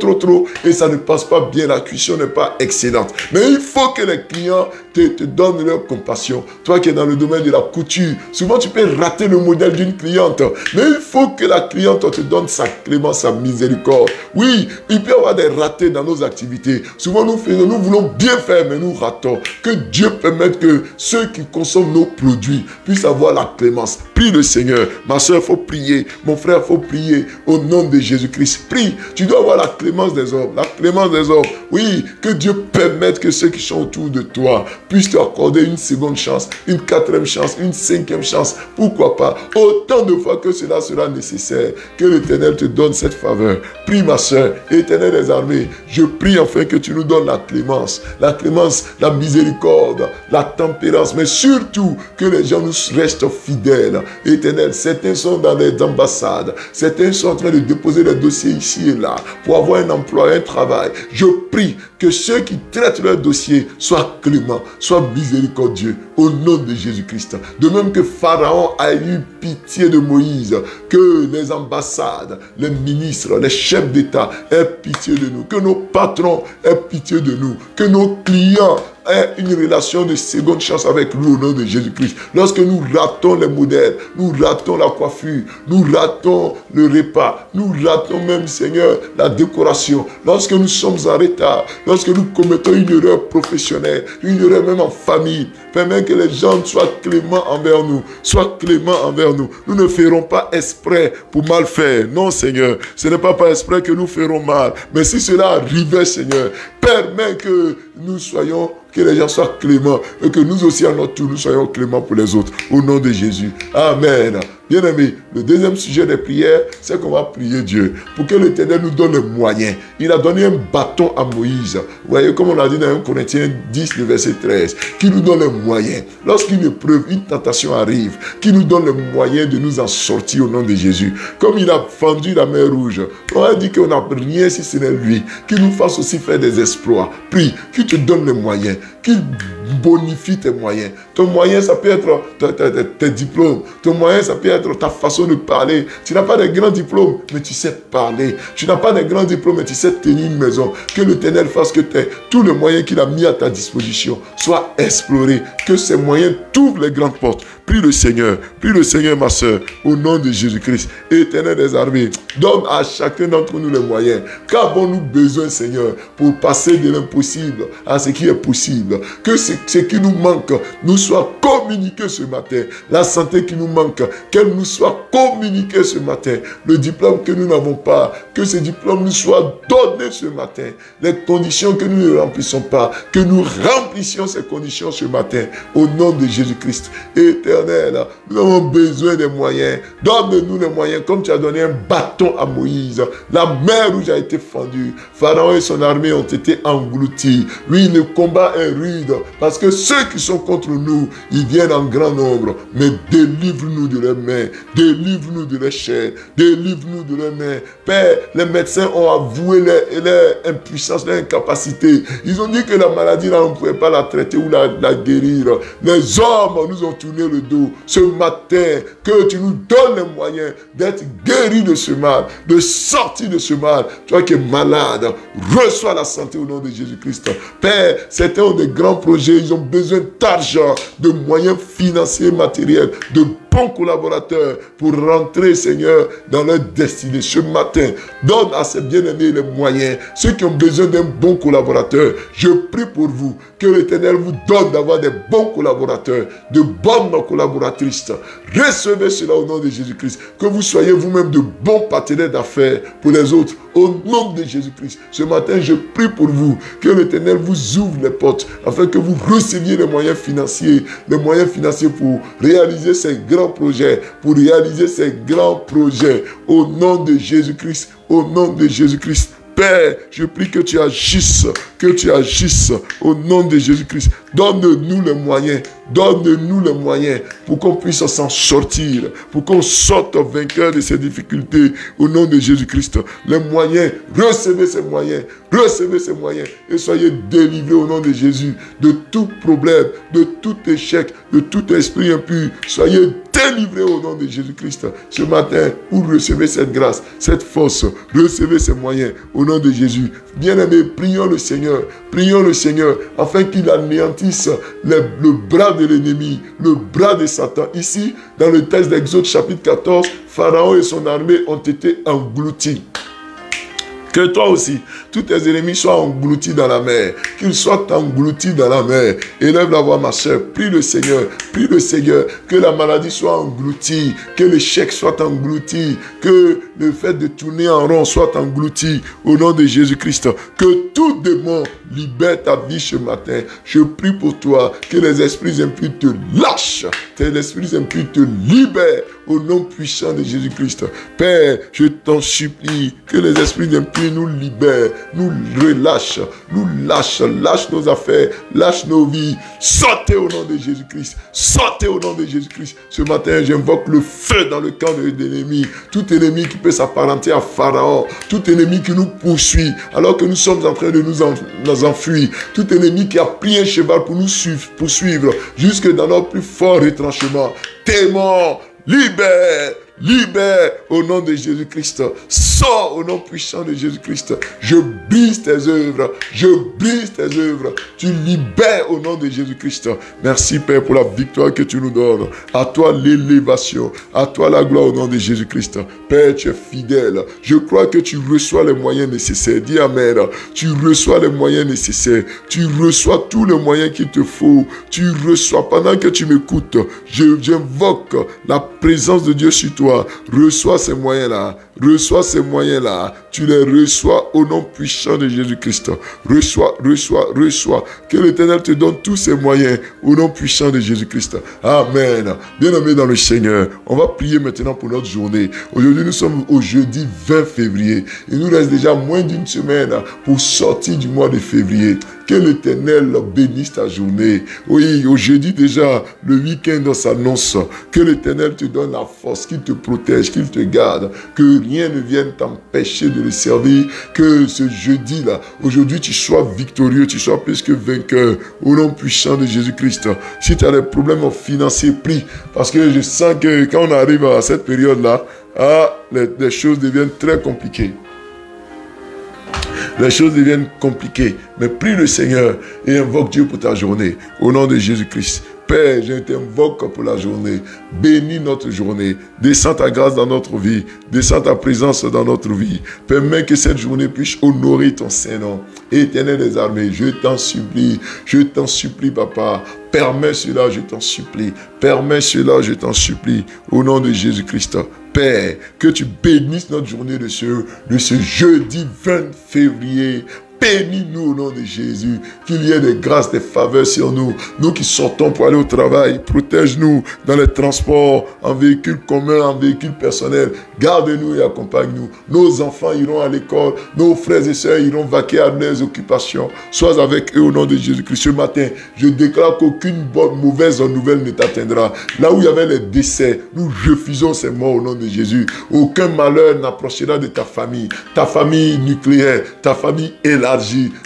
Speaker 1: et ça ne passe pas bien, la cuisson n'est pas excellente. Mais il faut que les clients te donnent leur compassion. Toi qui es dans le domaine de la couture, souvent tu peux rater le modèle d'une cliente, mais il faut que la cliente te donne sa clémence, sa miséricorde. Oui, il peut y avoir des ratés dans nos activités. Souvent nous voulons bien faire, mais nous ratons. Que Dieu permette que ceux qui consomment nos produits puissent avoir la clémence. Prie le Seigneur. Ma soeur, il faut prier. Mon frère, il faut prier au nom de Jésus-Christ. Prie. Tu dois avoir la clémence des hommes. La clémence des hommes. Oui, que Dieu permette que ceux qui sont autour de toi puissent te accorder une seconde chance, une quatrième chance, une cinquième chance. Pourquoi pas? Autant de fois que cela sera nécessaire. Que l'Éternel te donne cette faveur. Prie ma soeur, Éternel des armées, je prie enfin que tu nous donnes la clémence, la miséricorde, la tempérance, mais surtout que les gens nous restent fidèles. Éternel, certains sont dans les ambassades, certains sont en train de déposer des dossiers ici et là pour avoir un emploi, un travail. Je prie que ceux qui traitent leur dossier soient cléments, soient miséricordieux, au nom de Jésus-Christ. De même que Pharaon a eu pitié de Moïse, que les ambassades, les ministres, les chefs d'État aient pitié de nous, que nos patrons aient pitié de nous, que nos clients aient une relation de seconde chance avec nous au nom de Jésus-Christ. Lorsque nous ratons les modèles, nous ratons la coiffure, nous ratons le repas, nous ratons même, Seigneur, la décoration, lorsque nous sommes en retard, lorsque nous commettons une erreur professionnelle, une erreur même en famille, permets que les gens soient cléments envers nous, soient cléments envers nous. Nous ne ferons pas exprès pour mal faire. Non, Seigneur, ce n'est pas par exprès que nous ferons mal. Mais si cela arrivait, Seigneur, permets que nous soyons, que les gens soient cléments et que nous aussi, à notre tour, nous soyons cléments pour les autres. Au nom de Jésus. Amen. Bien-aimés, le deuxième sujet des prières, c'est qu'on va prier Dieu pour que l'Éternel nous donne les moyens. Il a donné un bâton à Moïse. Vous voyez, comme on l'a dit dans 1 Corinthiens 10, le verset 13, qui nous donne les moyens. Lorsqu'une épreuve, une tentation arrive, qui nous donne les moyens de nous en sortir au nom de Jésus. Comme il a fendu la mer rouge, on a dit qu'on n'a rien si ce n'est lui. Qu'il nous fasse aussi faire des exploits. Prie, qu'il te donne les moyens, qu'il bonifie tes moyens. Ton moyen, ça peut être tes diplômes. Ton moyen, ça peut être ta façon de parler. Tu n'as pas de grands diplômes, mais tu sais parler. Tu n'as pas de grands diplômes, mais tu sais tenir une maison. Que l'Éternel fasse que tous les moyens qu'il a mis à ta disposition soient explorés. Que ces moyens t'ouvrent les grandes portes. Prie le Seigneur, ma soeur, au nom de Jésus-Christ. Éternel des armées, donne à chacun d'entre nous les moyens. Qu'avons-nous besoin, Seigneur, pour passer de l'impossible à ce qui est possible? Que ce qui nous manque nous soit communiqué ce matin. La santé qui nous manque, qu'elle nous soit communiquée ce matin. Le diplôme que nous n'avons pas, que ce diplôme nous soit donné ce matin. Les conditions que nous ne remplissons pas, que nous remplissions ces conditions ce matin. Au nom de Jésus-Christ. Éternel, nous avons besoin des moyens. Donne-nous les moyens, comme tu as donné un bâton à Moïse. La mer rouge a été fendue. Pharaon et son armée ont été engloutis. Oui, le combat est rude, parce que ceux qui sont contre nous, ils viennent en grand nombre. Mais délivre-nous de leurs mains. Délivre-nous de leurs chaînes. Délivre-nous de leurs mains. Père, les médecins ont avoué leur impuissance, leur incapacité. Ils ont dit que la maladie, là, on ne pouvait pas la traiter ou la guérir. Les hommes nous ont tourné le dos. Ce matin, que tu nous donnes les moyens d'être guéris de ce mal, de sortir de ce mal. Toi qui es malade, reçois la santé au nom de Jésus-Christ. Père, certains ont des grands projets, ils ont besoin d'argent, de moyens financiers, matériels, de bons collaborateurs pour rentrer, Seigneur, dans leur destinée. Ce matin, donne à ces bien-aimés les moyens. Ceux qui ont besoin d'un bon collaborateur, je prie pour vous, que l'Éternel vous donne d'avoir des bons collaborateurs, de bonnes collaboratrices. Recevez cela au nom de Jésus-Christ. Que vous soyez vous-même de bons partenaires d'affaires pour les autres. Au nom de Jésus-Christ. Ce matin, je prie pour vous, que l'Éternel vous ouvre les portes, afin que vous receviez les moyens financiers pour réaliser ces grands projets, au nom de Jésus-Christ, au nom de Jésus-Christ. Père, je prie que tu agisses, au nom de Jésus-Christ. Donne-nous les moyens pour qu'on puisse s'en sortir, pour qu'on sorte vainqueur de ces difficultés, au nom de Jésus-Christ. Les moyens, recevez ces moyens, et soyez délivrés au nom de Jésus de tout problème, de tout échec, de tout esprit impur. Soyez délivrés au nom de Jésus-Christ. Ce matin, vous recevez cette grâce, cette force, recevez ces moyens au nom de Jésus. Bien-aimés, prions le Seigneur, afin qu'il anéantisse le bras de l'ennemi, le bras de Satan. Ici, dans le texte d'Exode chapitre 14, Pharaon et son armée ont été engloutis. Que toi aussi, tous tes ennemis soient engloutis dans la mer. Qu'ils soient engloutis dans la mer. Élève la voix, ma soeur. Prie le Seigneur. Que la maladie soit engloutie. Que l'échec soit englouti. Que le fait de tourner en rond soit englouti. Au nom de Jésus-Christ. Que tout démon libère ta vie ce matin. Je prie pour toi. Que les esprits impurs te lâchent. Que les esprits impurs te libèrent. au nom puissant de Jésus-Christ. Père, je t'en supplie que les esprits d'impies nous libèrent, nous relâchent, lâche nos affaires, lâche nos vies. Sortez au nom de Jésus-Christ, sortez au nom de Jésus-Christ. Ce matin, j'invoque le feu dans le camp de l'ennemi. Tout ennemi qui peut s'apparenter à Pharaon, tout ennemi qui nous poursuit alors que nous sommes en train de nous enfuir, tout ennemi qui a pris un cheval pour nous poursuivre jusque dans notre plus fort retranchement. Témoin, libère au nom de Jésus-Christ. Sors au nom puissant de Jésus-Christ. Je brise tes œuvres. Tu libères au nom de Jésus-Christ. Merci Père pour la victoire que tu nous donnes. À toi l'élévation. À toi la gloire au nom de Jésus-Christ. Père, tu es fidèle. Je crois que tu reçois les moyens nécessaires. Dis Amen. Tu reçois les moyens nécessaires. Tu reçois tous les moyens qu'il te faut. Tu reçois pendant que tu m'écoutes. J'invoque la présence de Dieu sur toi. Reçois ces moyens-là. Tu les reçois au nom puissant de Jésus-Christ. Reçois. Que l'Éternel te donne tous ces moyens au nom puissant de Jésus-Christ. Amen. Bien-aimés dans le Seigneur, on va prier maintenant pour notre journée. Aujourd'hui, nous sommes au jeudi 20 février. Il nous reste déjà moins d'une semaine pour sortir du mois de février. Que l'Éternel bénisse ta journée. Oui, au jeudi déjà, le week-end s'annonce. Que l'Éternel te donne la force, qu'il te protège, qu'il te garde. Que rien ne vienne t'empêcher de le servir. Que ce jeudi-là, aujourd'hui, tu sois victorieux, tu sois plus que vainqueur. Au nom puissant de Jésus-Christ. Si tu as des problèmes financiers, prie. Parce que je sens que quand on arrive à cette période-là, les choses deviennent très compliquées. Les choses deviennent compliquées. Mais prie le Seigneur et invoque Dieu pour ta journée. Au nom de Jésus-Christ. Père, je t'invoque pour la journée. Bénis notre journée. Descends ta grâce dans notre vie. Descends ta présence dans notre vie. Permets que cette journée puisse honorer ton Saint-Nom. Éternel des armées, je t'en supplie, Papa. Permets cela, je t'en supplie. Au nom de Jésus-Christ. Père, que tu bénisses notre journée de ce jeudi 20 février. Bénis-nous au nom de Jésus, qu'il y ait des grâces, des faveurs sur nous. Nous qui sortons pour aller au travail, protège-nous dans les transports, en véhicule commun, en véhicule personnel. Garde-nous et accompagne-nous. Nos enfants iront à l'école, nos frères et sœurs iront vaquer à leurs occupations. Sois avec eux au nom de Jésus-Christ. Ce matin, je déclare qu'aucune mauvaise nouvelle ne t'atteindra. Là où il y avait les décès, nous refusons ces morts au nom de Jésus. Aucun malheur n'approchera de ta famille nucléaire, ta famille élargie,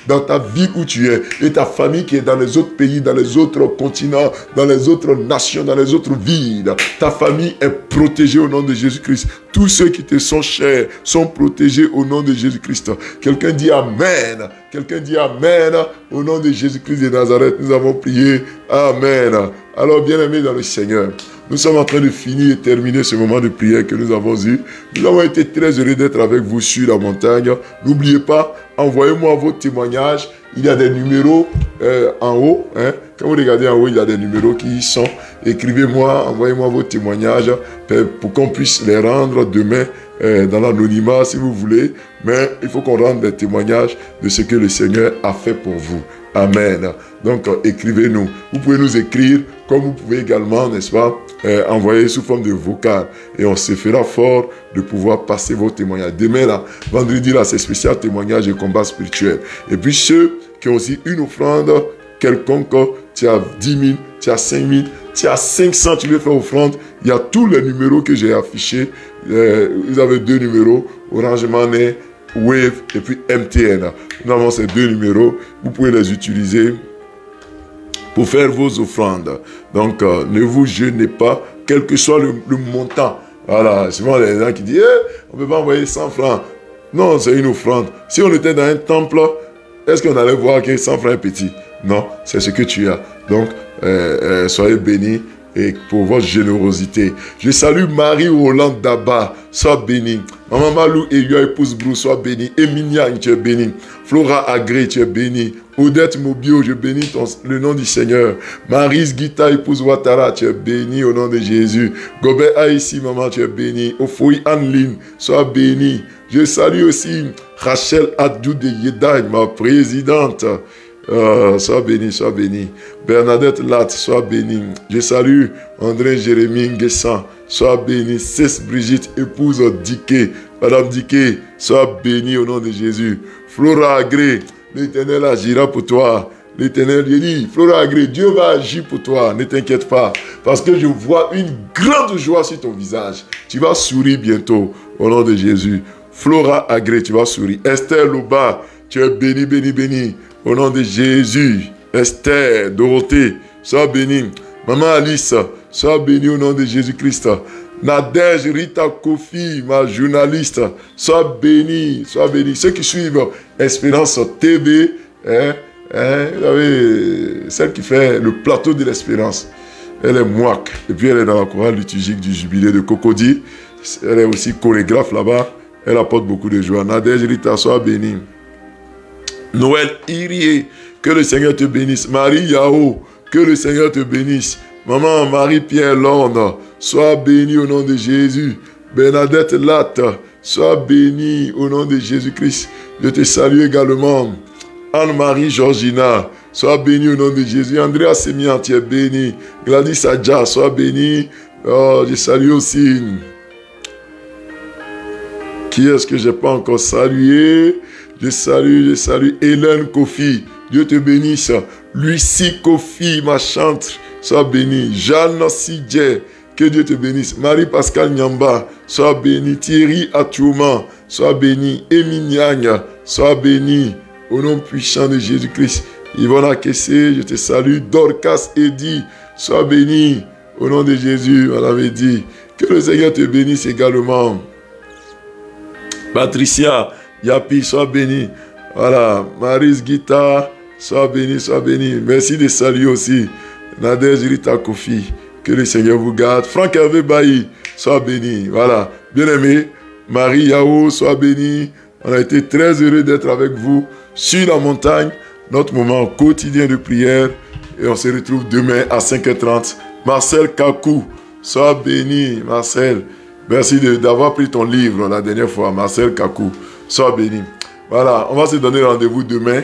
Speaker 1: dans ta vie où tu es, et ta famille qui est dans les autres pays, dans les autres continents, dans les autres nations, dans les autres villes. Ta famille est protégée au nom de Jésus-Christ. Tous ceux qui te sont chers sont protégés au nom de Jésus-Christ. Quelqu'un dit Amen. Au nom de Jésus-Christ de Nazareth, nous avons prié. Amen. Alors, bien-aimés dans le Seigneur, nous sommes en train de finir et terminer ce moment de prière que nous avons eu. Nous avons été très heureux d'être avec vous sur la montagne. N'oubliez pas, envoyez-moi vos témoignages. Il y a des numéros en haut. Quand vous regardez en haut, il y a des numéros qui y sont. Écrivez-moi, envoyez-moi vos témoignages pour qu'on puisse les rendre demain dans l'anonymat si vous voulez. Mais il faut qu'on rende des témoignages de ce que le Seigneur a fait pour vous. Amen. Donc, écrivez-nous. Vous pouvez nous écrire, comme vous pouvez également, n'est-ce pas, envoyer sous forme de vocal. Et on se fera fort de pouvoir passer vos témoignages. Demain, là, vendredi, là, c'est spécial témoignage et combat spirituel. Et puis, ceux qui ont aussi une offrande quelconque, tu as 10 000, tu as 5 000, tu as 500, tu veux faire offrande, il y a tous les numéros que j'ai affichés. Vous avez 2 numéros, Orange Money, Wave et puis MTN. Nous avons ces 2 numéros. Vous pouvez les utiliser pour faire vos offrandes. Donc, ne vous gênez pas, quel que soit le montant. Voilà, souvent les gens qui disent on ne peut pas envoyer 100 francs. Non, c'est une offrande. Si on était dans un temple, est-ce qu'on allait voir que 100 francs est petit? Non, c'est ce que tu as. Donc, soyez bénis et pour votre générosité. Je salue Marie-Hollande Daba, sois bénie. Maman Malou et Yo épouse Brou, sois bénie. Emilia, tu es bénie. Flora Agré, tu es bénie. Odette Mobio, je bénis le nom du Seigneur. Marise Guita, épouse Ouattara, tu es bénie au nom de Jésus. Gobert Aïssi, maman, tu es bénie. Ofoui Anne-Line, sois bénie. Je salue aussi Rachel Adou de Yedaï, ma présidente. Sois béni, sois béni. Bernadette Latte, sois béni. Je salue André Jérémie Nguessan, sois béni. Cesse Brigitte, épouse Diké. Madame Diké, sois béni au nom de Jésus. Flora Agré, l'Éternel agira pour toi. L'Éternel, je dis, Flora Agré, Dieu va agir pour toi, ne t'inquiète pas. Parce que je vois une grande joie sur ton visage. Tu vas sourire bientôt au nom de Jésus. Flora Agré, tu vas sourire. Esther Loba, tu es béni, béni, béni. Au nom de Jésus. Esther, Dorothée, sois béni. Maman Alice, sois béni au nom de Jésus-Christ. Nadège Rita Kofi, ma journaliste, sois béni, sois béni. Ceux qui suivent Espérance TV, vous savez, celle qui fait le plateau de l'Espérance, elle est mouac. Et puis elle est dans la chorale liturgique du jubilé de Cocody. Elle est aussi chorégraphe là-bas. Elle apporte beaucoup de joie. Nadège Rita, sois béni. Noël Irie, que le Seigneur te bénisse. Marie Yao, que le Seigneur te bénisse. Maman Marie-Pierre Lorne, sois bénie au nom de Jésus. Bernadette Latte, sois bénie au nom de Jésus-Christ. Je te salue également. Anne-Marie Georgina, sois bénie au nom de Jésus. Andrea Sémian, tu es bénie. Gladys Adja, sois bénie. Oh, je salue aussi. Qui est-ce que je n'ai pas encore salué? Je salue Hélène Kofi. Dieu te bénisse. Lucie Kofi, ma chantre, sois bénie. Jeanne Sidje, que Dieu te bénisse. Marie-Pascal Nyamba, sois bénie. Thierry Atouman, sois bénie. Émile Niagne, sois bénie. Au nom puissant de Jésus-Christ. Yvonne Akessé, je te salue. Dorcas Eddy, sois bénie. Au nom de Jésus, madame Eddy. Que le Seigneur te bénisse également. Patricia Yapi, sois bénie. Voilà, Maris Guita, sois bénie, sois bénie. Merci de saluer aussi Nadège Rita Kofi. Que le Seigneur vous garde. Franck Hervé Bailly, sois béni. Voilà, bien-aimé, Marie Yao, sois bénie. On a été très heureux d'être avec vous sur la montagne, notre moment quotidien de prière. Et on se retrouve demain à 5h30. Marcel Kakou, sois béni, Marcel. Merci d'avoir pris ton livre la dernière fois, Marcel Kakou. Sois béni. Voilà, on va se donner rendez-vous demain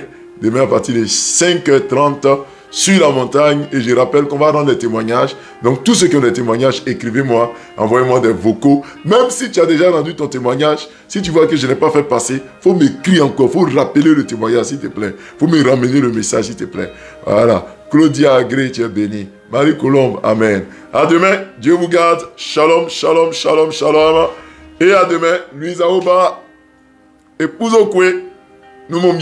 Speaker 1: à partir de 5h30 sur la montagne. Et je rappelle qu'on va rendre des témoignages. Donc, tous ceux qui ont des témoignages, écrivez-moi, envoyez-moi des vocaux. Même si tu as déjà rendu ton témoignage, si tu vois que je n'ai pas fait passer, il faut m'écrire encore, il faut rappeler le témoignage, s'il te plaît. Il faut me ramener le message, s'il te plaît. Voilà. Claudia Agré, tu es bénie. Marie Colombe, amen. À demain, Dieu vous garde. Shalom, shalom, shalom, shalom. Et à demain, Louisa Oba, épouse Okwe, nous m'ont